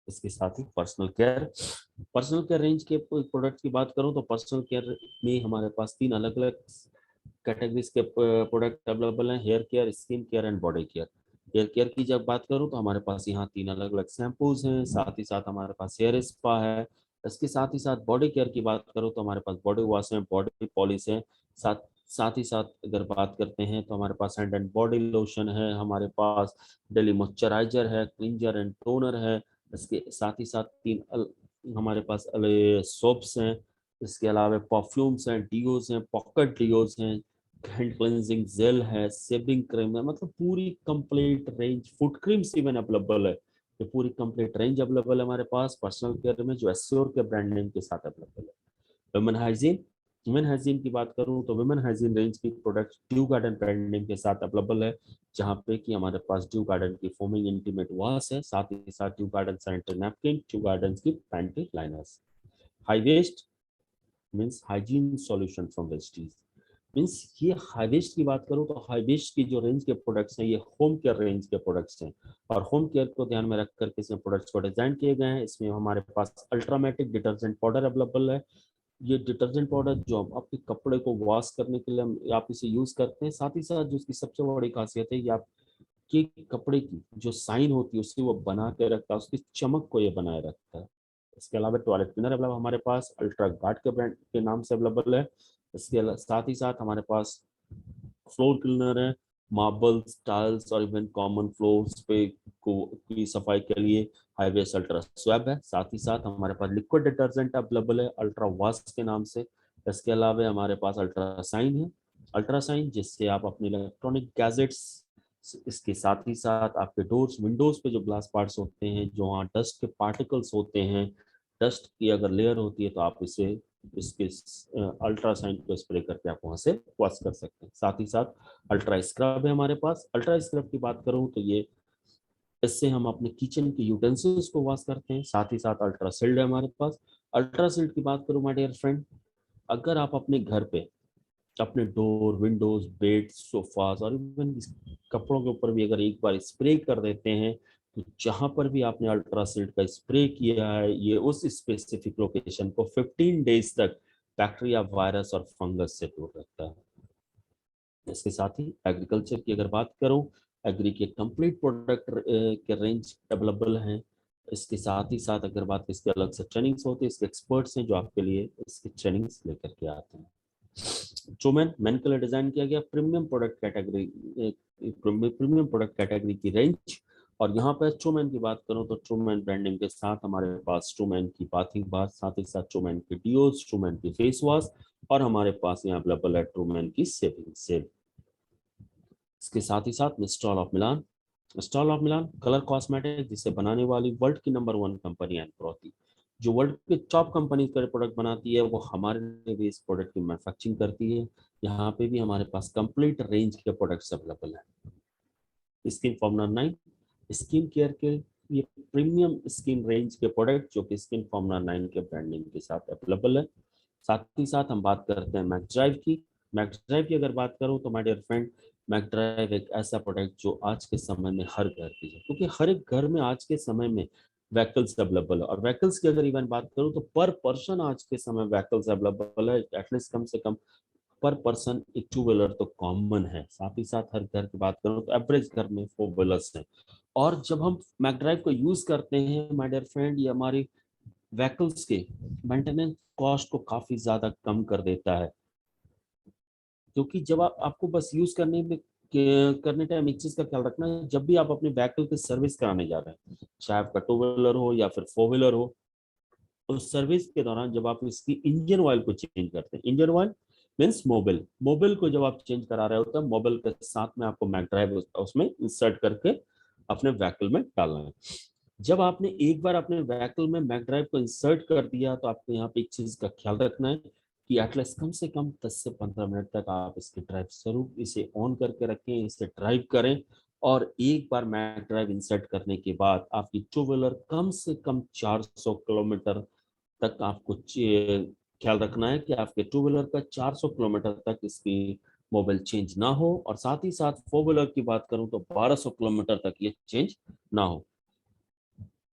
इसके साथ ही पर्सनल केयर रेंज के प्रोडक्ट की बात करूं तो पर्सनल केयर में हमारे पास 3 अलग अलग कैटेगरीज के प्रोडक्ट अवेलेबल हैं, hair care, skin care and body care. Hair care की जब बात करूं तो हमारे पास यहाँ 3 अलग अलग शैम्पूज हैं, साथ ही साथ हमारे पास हेयर स्पा है। इसके साथ ही साथ बॉडी केयर की बात करूं तो हमारे पास बॉडी वॉश है, बॉडी पॉलिश है। साथ साथ ही साथ अगर बात करते हैं तो हमारे पास हैंड एंड बॉडी लोशन है, हमारे पास डेली मॉइस्चराइजर है, क्लींजर एंड टोनर है। इसके साथ ही साथ हमारे पास सोप्स हैं। इसके अलावा परफ्यूम्स हैं, डीओज हैं, पॉकेट डीओज हैं, हैंड क्लेंजिंग जेल है, शेविंग क्रीम है, मतलब पूरी complete range, foot creams even available है। ये पूरी कंप्लीट रेंज अवेलेबल है हमारे पास पर्सनल केयर में, जो एस्योर के ब्रांड नेम के साथ अवेलेबल है। वुमेन हाइजीन, वुमेन हाइजीन की बात करूं तो वुमेन हाइजीन रेंज की product Dew Garden brand name के साथ अवेलेबल है, जहां पे कि हमारे पास ड्यू गार्डन की फोमिंग इंटीमेट वॉश है, साथ ही साथ Dew Garden sanitary napkin, Dew Garden की panty liners. High west means hygiene solution from Vestige. Means ये हाई वेस्ट की बात करूं तो हाई वेस्ट की जो रेंज के प्रोडक्ट्स हैं ये होम केयर रेंज के प्रोडक्ट्स हैं, और होम केयर को ध्यान में रखकर के इसमें प्रोडक्ट्स को डिजाइन किए गए हैं। इसमें हमारे पास अल्ट्रामेटिक डिटर्जेंट पाउडर अवेलेबल है। ये डिटर्जेंट पाउडर जो आपके कपड़े को वॉश करने के लिए आप इसे यूज करते हैं, साथ ही साथ जो इसकी सबसे बड़ी खासियत है, ये आपके कपड़े की जो साइन होती है उससे वो बना के रखता है, उसकी चमक को ये बनाए रखता है। इसके अलावा टॉयलेट क्लीनर अवेलेबल हमारे पास अल्ट्रा गार्ड के ब्रांड के नाम से अवेलेबल है। साथ ही साथ हमारे पास फ्लोर क्लीनर है, मार्बल्स, टाइल्स और इवन कॉमन फ्लोर्स पे को की सफाई के लिए हाईवेस अल्ट्रा स्वैब है। साथ ही साथ हमारे पास लिक्विड डिटर्जेंट अवेलेबल है अल्ट्रा वॉश के नाम से। इसके अलावा हमारे पास अल्ट्रा साइन है, अल्ट्रासाइन जिससे आप अपने इलेक्ट्रॉनिक गैजेट्स, इसके साथ ही साथ आपके डोर्स विंडोज पे जो ग्लास पार्ट्स होते हैं, जो वहाँ डस्ट के पार्टिकल्स होते हैं, डस्ट की अगर लेयर होती है तो आप इसे इसके अल्ट्रासाइन को स्प्रे करके आप वहां से वॉश कर सकते हैं। साथ ही साथ अल्ट्रा स्क्रब है हमारे पास। अल्ट्रा स्क्रब की बात करूं तो ये इससे हम अपने किचन के यूटेंसिल्स को वॉश करते हैं। साथ ही साथ अल्ट्रासिल्ड है हमारे पास। अल्ट्रासिल्ड की बात करूं माय डियर फ्रेंड, अगर आप अपने घर पे अपने डोर विंडोज बेड सोफास और इवन कपड़ों के ऊपर भी अगर एक बार स्प्रे कर देते हैं तो जहां पर भी आपने अल्ट्रासिल्ड का स्प्रे किया है ये उस स्पेसिफिक लोकेशन को 15 डेज तक बैक्टीरिया वायरस और फंगस से दूर रखता है। इसके साथ ही एग्रीकल्चर की अगर बात करूं, एग्री के कंप्लीट प्रोडक्ट के रेंज अवेलेबल हैं। इसके साथ ही साथ अगर बात इसके अलग से ट्रेनिंग्स होती है, इसके एक्सपर्ट्स हैं जो आपके लिए इसकी ट्रेनिंग्स लेकर के आते हैं। चोमैन के लिए डिजाइन किया गया premium product category, premium product category की रेंज। और यहाँ पर चोमैन की बात करूँ तो चोमैन ब्रांडिंग के साथ हमारे पास चोमैन की बाथिंग बाथ, साथ ही साथ चोमैन के डिओज, चोमैन की फेस वॉश और हमारे पास यहाँ अवेलेबल है चोमैन की सेविंग सेल। इसके साथ ही साथ Mistall of Milan, Mistall of Milan colour cosmetic जिसे बनाने वाली वर्ल्ड की नंबर 1 कंपनी एनप्रोथी, जो वर्ल्ड के टॉप कंपनी का प्रोडक्ट बनाती है, वो हमारे लिए भी इस प्रोडक्ट की मैन्युफैक्चरिंग करती है। यहाँ पे भी हमारे पास कंप्लीट रेंज के प्रोडक्ट्स अवेलेबल है। स्किन फॉर्मुला 9 स्किन केयर के ये प्रीमियम स्किन रेंज के प्रोडक्ट जो कि स्किन फॉर्मुला 9 के ब्रांडिंग के साथ अवेलेबल है। साथ ही साथ हम बात करते हैं मैकडराइव की। मैकडराइव की अगर बात करूं तो माय डियर फ्रेंड, मैकडराइव एक ऐसा प्रोडक्ट जो आज के समय में हर घर की है, क्योंकि हर एक घर में आज के समय में व्हीकल्स अवेलेबल है। और व्हीकल्स की अगर इवन बात करूं तो पर पर्सन आज के समय व्हीकल्स अवेलेबल है, एटलीस्ट कम से कम पर पर्सन एक टू व्हीलर तो कॉमन है। साथ ही साथ हर घर की बात करूं तो एवरेज घर में 4 व्हीलर्स हैं। और जब हम मैकडराइव को यूज करते हैं माय डियर फ्रेंड, ये हमारी व्हीकल्स के मेंटेनेंस कॉस्ट को काफी ज्यादा कम कर देता है। क्योंकि जब आपको बस यूज करने टाइम एक चीज का ख्याल रखना है, जब भी आप अपने व्हीकल की सर्विस कराने जा रहे हैं, चाहे आपका टू व्हीलर हो या फिर फोर व्हीलर हो, उस सर्विस के दौरान जब आप इसकी इंजन ऑयल को चेंज करते हैं, engine oil means Mobil, Mobil को जब आप चेंज करा रहे होते हैं, मोबिल के साथ में आपको मैकडराइव उसमें इंसर्ट करके अपने व्हीकल में डालना है। जब आपने एक बार अपने व्हीकल में मैकडराइव को इंसर्ट कर दिया तो आपको यहाँ पे एक चीज का ख्याल रखना है कि एटलीस्ट कम से कम 10 से 15 मिनट तक आप इसकी ड्राइव जरूर इसे ऑन करके रखें, इसे ड्राइव करें। और एक बार मैकडराइव इंसर्ट करने के बाद आपकी टू व्हीलर कम से कम 400 किलोमीटर तक आपको ख्याल रखना है कि आपके टू व्हीलर का 400 किलोमीटर तक इसकी मोबाइल चेंज ना हो। और साथ ही साथ फोर व्हीलर की बात करूं तो 1200 किलोमीटर तक ये चेंज ना हो।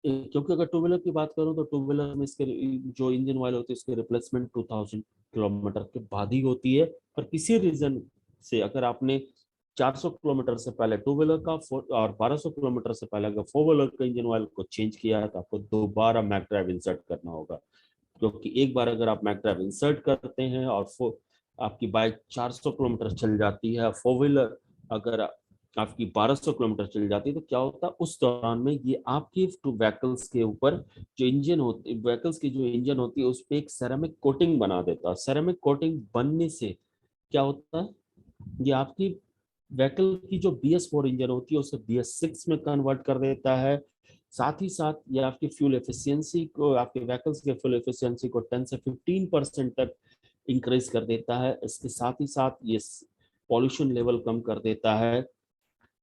क्योंकि अगर टू व्हीलर की बात करूं तो टू व्हीलर में इसके जो इंजन ऑयल होती है उसकी रिप्लेसमेंट 2000 किलोमीटर के बाद ही होती है। पर किसी रीजन से अगर आपने 400 किलोमीटर से पहले टू व्हीलर का और 1200 किलोमीटर से पहले अगर फोर व्हीलर का इंजन ऑयल को चेंज किया है तो आपको दोबारा मैकडराइव इंसर्ट करना होगा। क्योंकि एक बार अगर आप मैकडराइव इंसर्ट करते हैं और आपकी बाइक 400 किलोमीटर चल जाती है, फोर व्हीलर अगर आपकी 1200 किलोमीटर चल जाती है, तो क्या होता है उस दौरान में ये आपके टू व्हीकल्स के ऊपर जो इंजन होती व्हीकल्स की जो इंजन होती है उस पर एक सेरेमिक कोटिंग बना देता है। सेरेमिक कोटिंग बनने से क्या होता है, ये आपकी व्हीकल की जो BS4 इंजन होती है उसे BS6 में कन्वर्ट कर देता है। साथ ही साथ ये आपकी फ्यूल एफिशिएंसी को, आपके व्हीकल्स के फ्यूल एफिशिएंसी को 10 से 15% तक इंक्रीज कर देता है। इसके साथ ही साथ ये पॉल्यूशन लेवल कम कर देता है।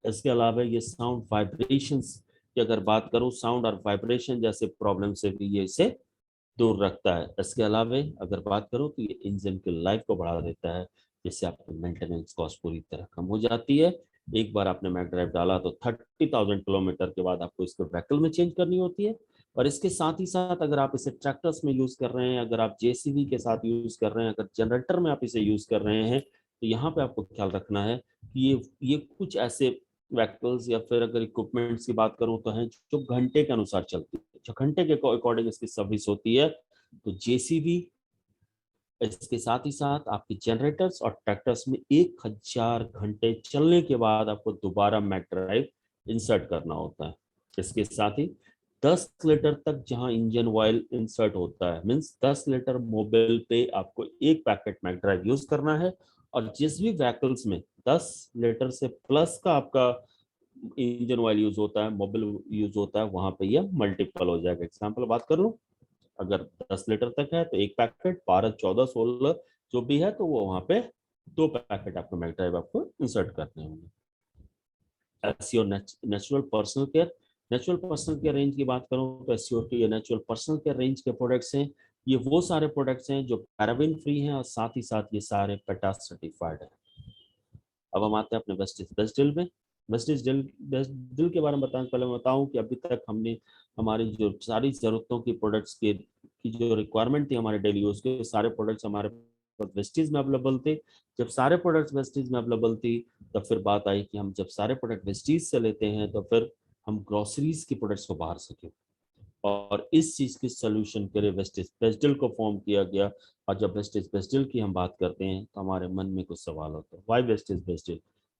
इसके अलावा ये साउंड वाइब्रेशंस की अगर बात करूं, साउंड और वाइब्रेशन जैसे प्रॉब्लम से भी ये इसे दूर रखता है। इसके अलावा अगर बात करूं तो ये इंजन की लाइफ को बढ़ा देता है, जिससे आपकी मेंटेनेंस कॉस्ट पूरी तरह कम हो जाती है। एक बार आपने मैकडराइव डाला तो 30,000 किलोमीटर के बाद आपको इसको व्हीकल में चेंज करनी होती है। और इसके साथ ही साथ अगर आप इसे ट्रैक्टर्स में यूज कर रहे हैं, अगर आप JCB के साथ यूज कर रहे हैं, अगर जनरेटर में आप इसे यूज कर रहे हैं, तो यहाँ पे आपको ख्याल रखना है कि ये कुछ ऐसे व्हीकल्स या फिर अगर इक्विपमेंट्स की बात करूं तो हैं जो घंटे के अनुसार चलती है, जो घंटे के अकॉर्डिंग इसकी सर्विस होती है। तो JCB, इसके साथ ही साथ आपके जनरेटर्स और ट्रैक्टर्स में 1000 घंटे चलने के बाद आपको दोबारा मैकडराइव इंसर्ट करना होता है। इसके साथ ही 10 लीटर तक जहां इंजन ऑयल इंसर्ट होता है, मींस 10 लीटर मोबिल पे आपको एक पैकेट मैकडराइव यूज करना है। और जिस भी व्हीकल्स में 10 लीटर से प्लस का आपका इंजन ऑयल यूज होता है, मोबिल यूज होता है, वहां पे ये मल्टीपल हो जाएगा। एग्जाम्पल बात कर लूं, अगर 10 लीटर तक है तो एक पैकेट, 12, 14, 16 जो भी है, तो वो वहां पे 2 पैकेट आपको मैगड्राइव आपको इंसर्ट करने होंगे। SEO natural personal care, natural personal care range की बात करूं तो एसईओ ये नेचुरल पर्सनल केयर रेंज के प्रोडक्ट्स हैं। ये वो सारे प्रोडक्ट्स हैं जो पैराबिन फ्री हैं और साथ ही साथ ये सारे पेटास सर्टिफाइड हैं। अब हम आते हैं अपने वेस्टिज बेस्ट डील में। वेस्टिज डील बेस्ट डील के बारे में बताने पहले मैं बताऊं कि अभी तक हमने हमारी जो सारी जरूरतों की प्रोडक्ट्स के की जो रिक्वायरमेंट थी हमारे डेली यूज के, सारे प्रोडक्ट्स हमारे वेस्टिज में अवेलेबल थे। जब सारे प्रोडक्ट्स वेस्टिज में अवेलेबल थी, तब फिर बात आई कि हम जब सारे प्रोडक्ट वेस्टिज से लेते हैं तो फिर हम ग्रोसरीज की प्रोडक्ट्स को बाहर सकें, और इस चीज के सोल्यूशन के लिए वेस्टिज बेस्ट को फॉर्म किया गया। और जब वेस्टिज बेस्ट की हम बात करते हैं तो हमारे मन में कुछ सवाल होते हैं, व्हाई वेस्टिज बेस्ट?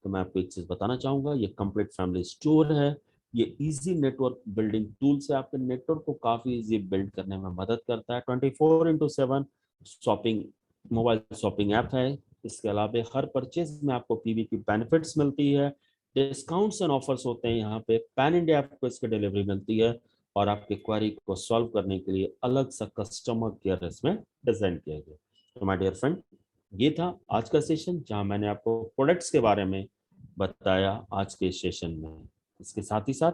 तो मैं आपको एक चीज बताना चाहूंगा, ये कंप्लीट फैमिली स्टोर है। ये इजी नेटवर्क बिल्डिंग टूल से आपके नेटवर्क को काफी इजी बिल्ड करने में मदद करता है। 24/7 शॉपिंग, मोबाइल शॉपिंग ऐप है। इसके अलावा हर परचेज में आपको पीवी की बेनिफिट्स मिलती है, डिस्काउंट्स एंड ऑफर्स होते हैं यहाँ पे, पैन इंडिया आपको इसकी डिलीवरी मिलती है, और आपके क्वेरी को सॉल्व करने के लिए अलग सा कस्टमर केयर इसमें डिजाइन किया गया। तो माय डियर फ्रेंड, ये था आज का सेशन जहां मैंने आपको प्रोडक्ट्स के बारे में बताया आज के सेशन में। इसके साथ ही साथ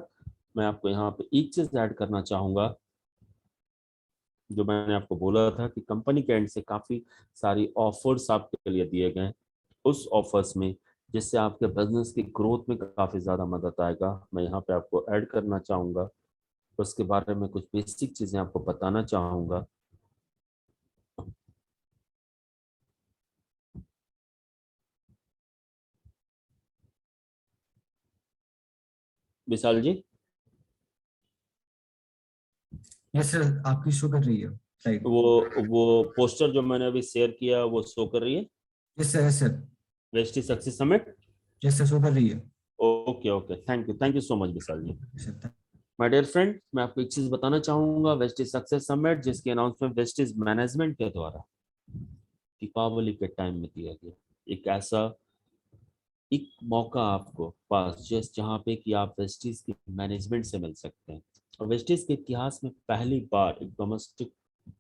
मैं आपको यहाँ पे एक चीज ऐड करना चाहूंगा, जो मैंने आपको बोला था कि कंपनी के एंड से काफी सारी ऑफर्स आपके लिए दिए गए। उस ऑफर्स में जिससे आपके बिजनेस की ग्रोथ में काफी ज्यादा मदद आएगा, मैं यहाँ पे आपको ऐड करना चाहूंगा। उसके बारे में कुछ बेसिक चीजें आपको बताना चाहूंगा। विशाल जी, यस सर, आपकी शो कर रही है राइट। वो पोस्टर जो मैंने अभी शेयर किया वो शो कर रही है, yes sir, yes sir. Vestige success summit. Yes sir, show कर रही है। Okay okay, thank you so much Vishal ji. Sir, my dear friend, मैं आपको एक चीज बताना चाहूंगा, वेस्टी सक्सेस समिट जिसकी अनाउंसमेंट वेस्टीज मैनेजमेंट के द्वारा दीपावली के टाइम में दिया गया, एक ऐसा एक मौका आपको पास जस्ट जहाँ पे कि आप वेस्टीज की मैनेजमेंट से मिल सकते हैं। और वेस्टीज के इतिहास में पहली बार एक डोमेस्टिक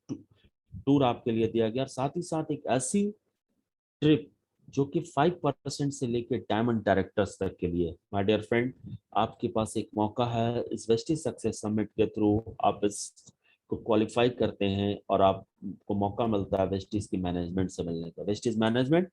टूर आपके लिए दिया गया, और साथ ही साथ एक ऐसी ट्रिप जो कि 5% से लेकर डायमंड डायरेक्टर्स तक के लिए। माय डियर फ्रेंड, आपके पास एक मौका है, इस वेस्टी सक्सेस समिट के थ्रू आप इस को क्वालिफाई करते हैं और आपको मौका मिलता है वेस्टीज की मैनेजमेंट से मिलने का। वेस्टीज मैनेजमेंट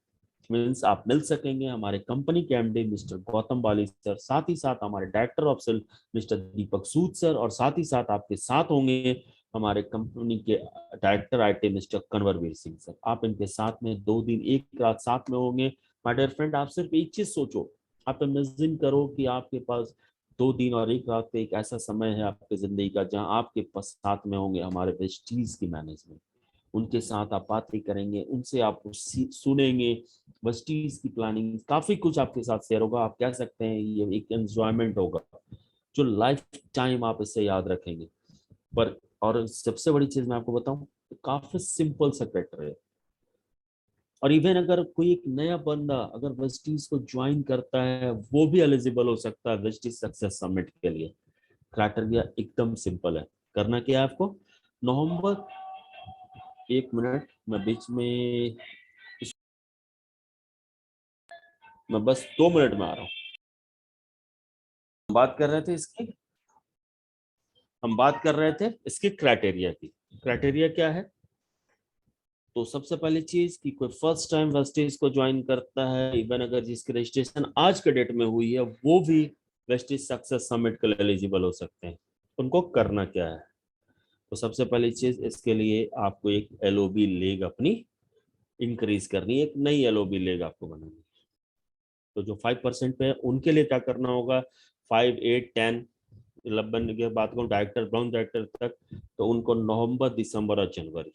मीन्स आप मिल सकेंगे हमारे कंपनी के MD mister Gautam Bali sir, साथ ही साथ हमारे director of sale mister Deepak Sood sir, और साथ ही साथ आपके साथ होंगे हमारे कंपनी के director IT mister Kanwarveer Singh sir. आप इनके साथ में 2 दिन 1 रात साथ में होंगे। माय डियर फ्रेंड, आप सिर्फ एक चीज सोचो, आप इमेजिन करो कि आपके पास 2 दिन और 1 रात का एक ऐसा समय है आपकी जिंदगी का जहां आपके पास साथ में होंगे हमारे वेस्टीज की मैनेजमेंट। उनके साथ आप बातें करेंगे, उनसे आप सुनेंगे, वेस्टीज की प्लानिंग, काफी कुछ आपके साथ शेयर होगा। आप कह सकते हैं ये एक एंजॉयमेंट होगा जो लाइफ टाइम आप इससे याद रखेंगे। पर और सबसे बड़ी चीज मैं आपको बताऊं, काफी सिंपल सा क्राइटेरिया है। और इवन अगर कोई एक नया बंदा अगर वेस्टीज को ज्वाइन करता है, वो भी एलिजिबल हो सकता है वेस्टीज सक्सेस समिट के लिए। क्राइटेरिया एकदम सिंपल है। करना क्या है आपको, नवंबर, 1 मिनट मैं बीच में, मैं बस 2 मिनट में आ रहा हूँ। बात कर रहे थे इसकी, हम बात कर रहे थे इसकी क्राइटेरिया की। क्राइटेरिया क्या है? तो सबसे पहली चीज कि कोई फर्स्ट टाइम वेस्टीज को ज्वाइन करता है, इवन अगर जिसकी रजिस्ट्रेशन आज के डेट में हुई है, वो भी वेस्टीज सक्सेस समिट के लिए एलिजिबल हो सकते हैं। उनको करना क्या है? तो सबसे पहली चीज इसके लिए आपको एक एलओबी लेग अपनी इंक्रीज करनी है, एक नई एलओबी लेग आपको बनानी है। तो जो 5% पे है उनके लिए क्या करना होगा, 5, 8, 10, 11 की बात करूँ डायरेक्टर ब्राउन डायरेक्टर तक, तो उनको नवंबर, दिसंबर और जनवरी,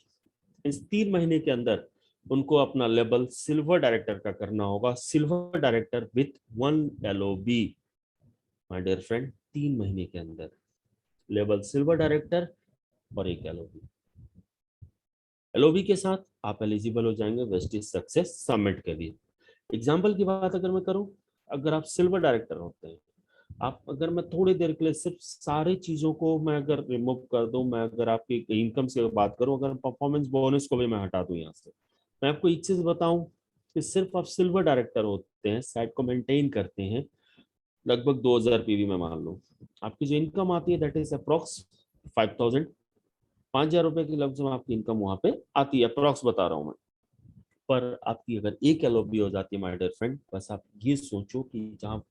इस 3 महीने के अंदर उनको अपना लेवल सिल्वर डायरेक्टर का करना होगा। Silver director with 1 LOB। My dear friend, 3 महीने के अंदर लेवल सिल्वर डायरेक्टर और एक एलओबी। एलओबी के साथ आप एलिजिबल हो जाएंगे वेस्टीज सक्सेस समिट के लिए। एग्जाम्पल की बात अगर मैं करूं, अगर आप सिल्वर डायरेक्टर होते हैं, आप अगर मैं थोड़ी देर के लिए सिर्फ सारी चीजों को मैं अगर रिमूव कर दूं, मैं अगर आपकी इनकम से बात करूं, अगर परफॉर्मेंस बोनस को भी मैं हटा दूं यहाँ से, मैं आपको एक चीज बताऊं कि सिर्फ आप सिल्वर डायरेक्टर होते हैं, साइट को मेंटेन करते हैं, लगभग 2000 पीवी में मान लो, आपकी जो इनकम आती है दैट इज अप्रोक्स 5000, 5000 रुपए की लमसम आपकी इनकम वहां पे आती है, अप्रोक्स बता रहा हूँ मैं। पर आपकी अगर एक एलओबी हो जाती है माय डियर फ्रेंड, बस आप ये सोचो कि जहाँ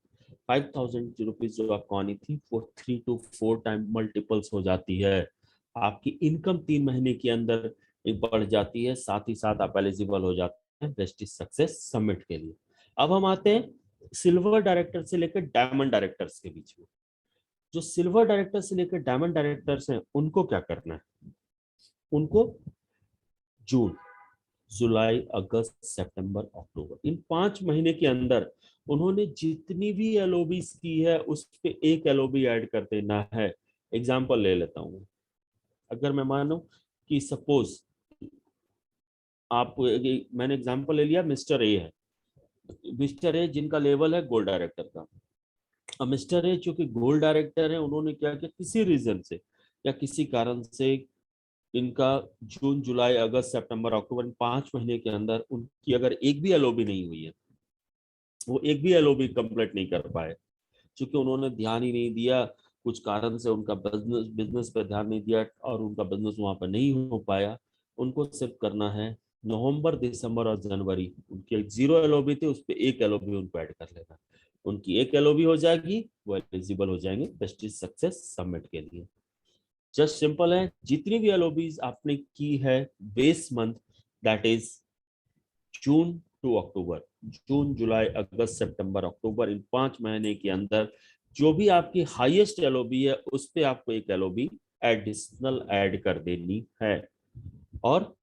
5000 रुपीज जो आपको आनी थी वो 3 to 4 टाइम मल्टीपल्स हो जाती है। आपकी इनकम 3 महीने के अंदर बढ़ जाती है, साथ ही साथ आप एलिजिबल हो जाते हैं वेस्टिज सक्सेस समिट के लिए। अब हम आते हैं सिल्वर डायरेक्टर से लेकर डायमंड डायरेक्टर्स के बीच में। जो सिल्वर डायरेक्टर से लेकर डायमंड डायरेक्टर्स हैं उनको क्या करना है, उनको जून, जुलाई, अगस्त, सितंबर, अक्टूबर, इन 5 महीने के अंदर उन्होंने जितनी भी एलओबीज की है उस पे एक एलओबी ऐड कर देना है। एग्जांपल ले लेता हूं, अगर मैं मानूं कि सपोज आप, मैंने एग्जांपल ले लिया मिस्टर ए है, मिस्टर ए जिनका लेवल है गोल्ड डायरेक्टर का। अब मिस्टर ए जो कि गोल्ड डायरेक्टर है, उन्होंने क्या किया, किसी रीजन से या किसी कारण से इनका जून, जुलाई, अगस्त, सितंबर, अक्टूबर, इन 5 महीने के अंदर उनकी अगर एक भी एलओबी नहीं हुई है, वो एक भी एलओबी कंप्लीट नहीं कर पाए, क्योंकि उन्होंने ध्यान ही नहीं दिया, कुछ कारण से उनका बिजनेस बिजनेस पर ध्यान नहीं दिया और उनका बिजनेस वहां पर नहीं हो पाया। उनको सिर्फ करना है नवंबर, दिसंबर और जनवरी, उनकी 0 एलओबी थी, उस पर एक एलओबी उनको ऐड कर लेना। उनकी एक एलओबी हो जाएगी, वो एलिजिबल हो जाएंगे वेस्टिज सक्सेस समिट के लिए। जस्ट सिंपल है, जितनी भी एलओबीज आपने की है base month, that is June to October, June, July, August, September, October, इन 5 महीने के अंदर जो भी आपकी हाईएस्ट एलओबी है उस पे आपको एक एलओबी एडिशनल ऐड कर देनी है। और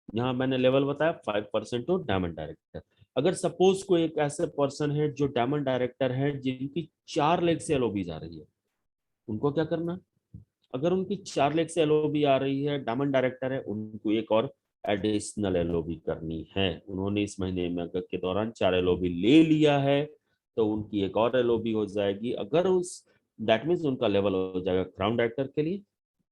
यहाँ मैंने लेवल बताया 5% टू डायमंड डायरेक्टर। अगर सपोज कोई एक ऐसे पर्सन है जो डायमंड डायरेक्टर है जिनकी 4 लाख से एलओबी आ रही है, उनको क्या करना, अगर उनकी 4 लाख से एलओबी आ रही है, डायमंड डायरेक्टर है, उनको एक और एडिशनल एलओबी करनी है। उन्होंने इस महीने में अगर के दौरान 4 एलओबी ले लिया है तो उनकी एक और एलओबी हो जाएगी, अगर उस दैट मीन्स उनका लेवल हो जाएगा क्राउन डायरेक्टर के लिए।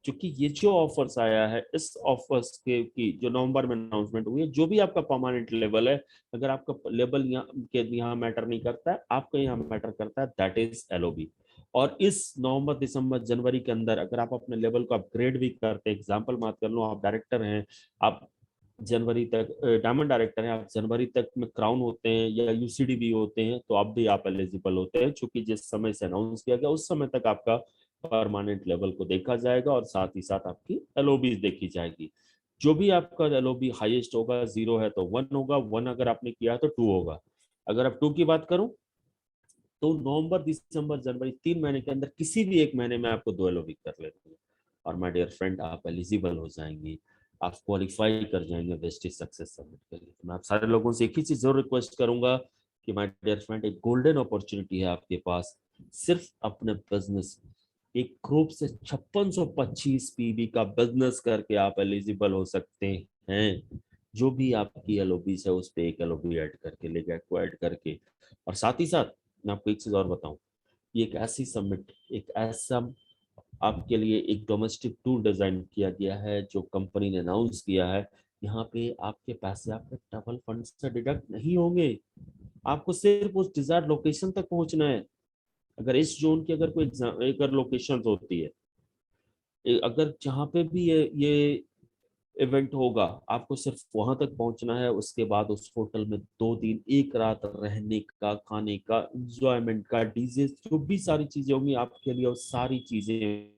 क्योंकि ये जो ऑफर्स आया है, इस ऑफर्स के की जो नवंबर में अनाउंसमेंट हुई है, जो भी आपका परमानेंट लेवल है, अगर आपका लेवल यहाँ मैटर नहीं करता है, आपका यहाँ मैटर करता है, दैट इज एलओबी। और इस नवंबर, दिसंबर, जनवरी के अंदर अगर आप अपने लेवल को अपग्रेड भी करते हैं, एग्जाम्पल बात कर लो, आप डायरेक्टर हैं, आप जनवरी तक डायमंड डायरेक्टर हैं, आप जनवरी तक में क्राउन होते हैं या यूसीडी भी होते हैं, तो अब भी आप एलिजिबल होते हैं, क्योंकि जिस समय से अनाउंस किया गया उस समय तक आपका परमानेंट लेवल को देखा जाएगा और साथ ही साथ आपकी एलओबी देखी जाएगी। जो भी आपका एलओबी हाईएस्ट होगा, 0 है तो 1 होगा, 1 अगर आपने किया तो 2 होगा। अगर आप 2 की बात करूं तो नवंबर, दिसंबर, जनवरी, 3 महीने के अंदर किसी भी एक महीने में आपको 2 एलओबी कर लेते हैं और माय डियर फ्रेंड आप एलिजिबल हो जाएंगे, आप क्वालिफाई कर जाएंगे वेस्टिज सक्सेस समिट के लिए। तो मैं आप सारे लोगों से एक ही चीज जरूर रिक्वेस्ट करूंगा कि माय डियर फ्रेंड, एक गोल्डन अपॉर्चुनिटी है आपके पास, सिर्फ अपने बिजनेस, एक ग्रुप से 5625 पीवी का बिजनेस करके आप एलिजिबल हो सकते हैं। जो भी आपकी एलओबी है उस पर एक एलओबी ऐड करके, लेके को ऐड करके। और साथ ही साथ मैं आपको एक चीज और बताऊं, ये एक ऐसी समिट, एक ऐसा आपके लिए एक डोमेस्टिक टूर डिजाइन किया गया है जो कंपनी ने अनाउंस किया है। यहाँ पे आपके पैसे आपके ट्रैवल फंड से डिडक्ट नहीं होंगे, आपको सिर्फ उस डिजायर्ड लोकेशन तक पहुंचना है। अगर इस जोन की अगर कोई अगर लोकेशन होती है, अगर जहाँ पे भी ये इवेंट होगा, आपको सिर्फ वहां तक पहुंचना है, उसके बाद उस होटल में 2 दिन 1 रात रहने का, खाने का, एंजॉयमेंट का, डीजे, जो भी सारी चीजें होंगी आपके लिए, और सारी चीजें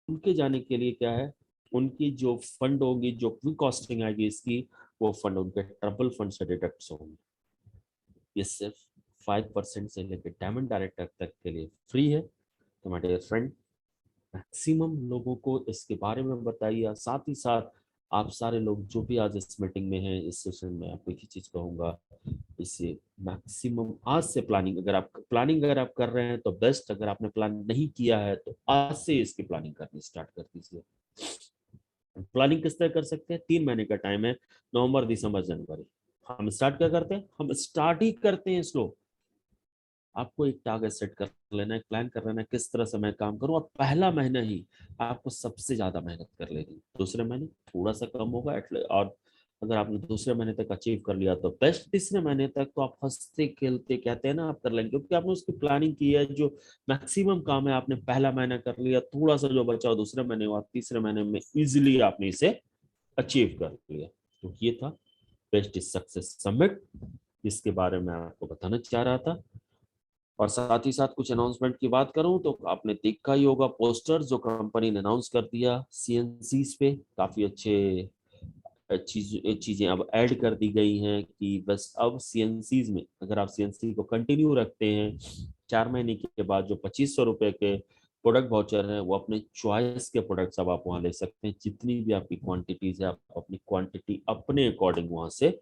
उनके जाने के लिए क्या है, उनकी जो फंड होगी, जो भी कॉस्टिंग आएगी इसकी, वो फंड उनके ट्रबल फंड से डिडक्ट होंगे। ये सिर्फ 5% से लेकर डायमंड डायरेक्टर तक के लिए फ्री है। तो माय डियर फ्रेंड, मैक्सिमम लोगों को इसके बारे में बताइए, साथ ही साथ आप सारे लोग जो भी आज इस मीटिंग में हैं, इस सेशन में, आपको एक ही चीज कहूंगा, इसे मैक्सिमम आज से प्लानिंग, अगर आप कर रहे हैं तो बेस्ट, अगर आपने प्लान नहीं किया है तो आज से इसकी प्लानिंग करनी स्टार्ट कर दीजिए। प्लानिंग किस तरह कर सकते हैं, 3 महीने का टाइम है, नवंबर दिसंबर जनवरी। हम स्टार्ट क्या करते हैं, हम स्टार्ट ही करते हैं स्लो। आपको एक टारगेट सेट कर लेना है, प्लान कर लेना है किस तरह से मैं काम करूं, और पहला महीना ही आपको सबसे ज्यादा मेहनत कर लेनी, दूसरे महीने थोड़ा सा कम होगा और अगर आपने दूसरे महीने तक अचीव कर लिया तो बेस्ट, तीसरे महीने तक तो आप हंसते खेलते कहते हैं ना आप कर लेंगे, क्योंकि आपने उसकी प्लानिंग की है। जो मैक्सिमम काम है आपने पहला महीना कर लिया, थोड़ा सा जो बचा दूसरे महीने हुआ, तीसरे महीने में इजिली आपने इसे अचीव कर लिया। तो ये था बेस्ट सक्सेस समिट, जिसके बारे में आपको बताना चाह रहा था। और साथ ही साथ कुछ अनाउंसमेंट की बात करूं तो आपने देखा ही होगा पोस्टर जो कंपनी ने अनाउंस कर दिया सीएनसीज पे, काफी अच्छे चीजें अब ऐड कर दी गई हैं कि बस अब सीएनसीज में अगर आप सीएनसी को कंटिन्यू रखते हैं, 4 महीने के बाद जो 2500 रुपए के प्रोडक्ट वाउचर है वो अपने चॉइस के प्रोडक्ट्स अब आप वहां ले सकते हैं। जितनी भी आपकी क्वांटिटीज है आप अपनी क्वांटिटी अपने अकॉर्डिंग वहां से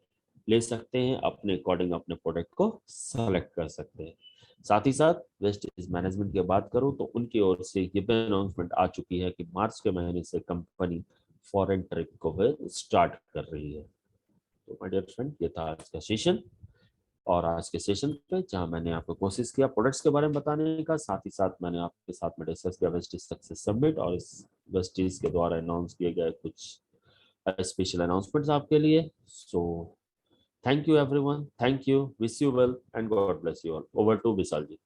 ले सकते हैं, अपने अकॉर्डिंग अपने प्रोडक्ट को सेलेक्ट कर सकते हैं। साथ ही साथ वेस्टेज मैनेजमेंट की बात करूं तो उनकी ओर से ये भी अनाउंसमेंट आ चुकी है कि मार्च के महीने से कंपनी फॉरेन ट्रिप को स्टार्ट कर रही है। तो माय डियर फ्रेंड, ये था आज का सेशन। और आज के सेशन पे जहां मैंने आपको कोशिश किया प्रोडक्ट्स के बारे में बताने का, साथ ही साथ मैंने आपके साथ में डिस्कस किया वेस्टेज सक्सेस समिट और इस वेस्टेज के द्वारा अनाउंस किए गए कुछ स्पेशल अनाउंसमेंट्स आपके लिए। So thank you everyone, thank you, wish you well and God bless you all. Over to Vishal ji.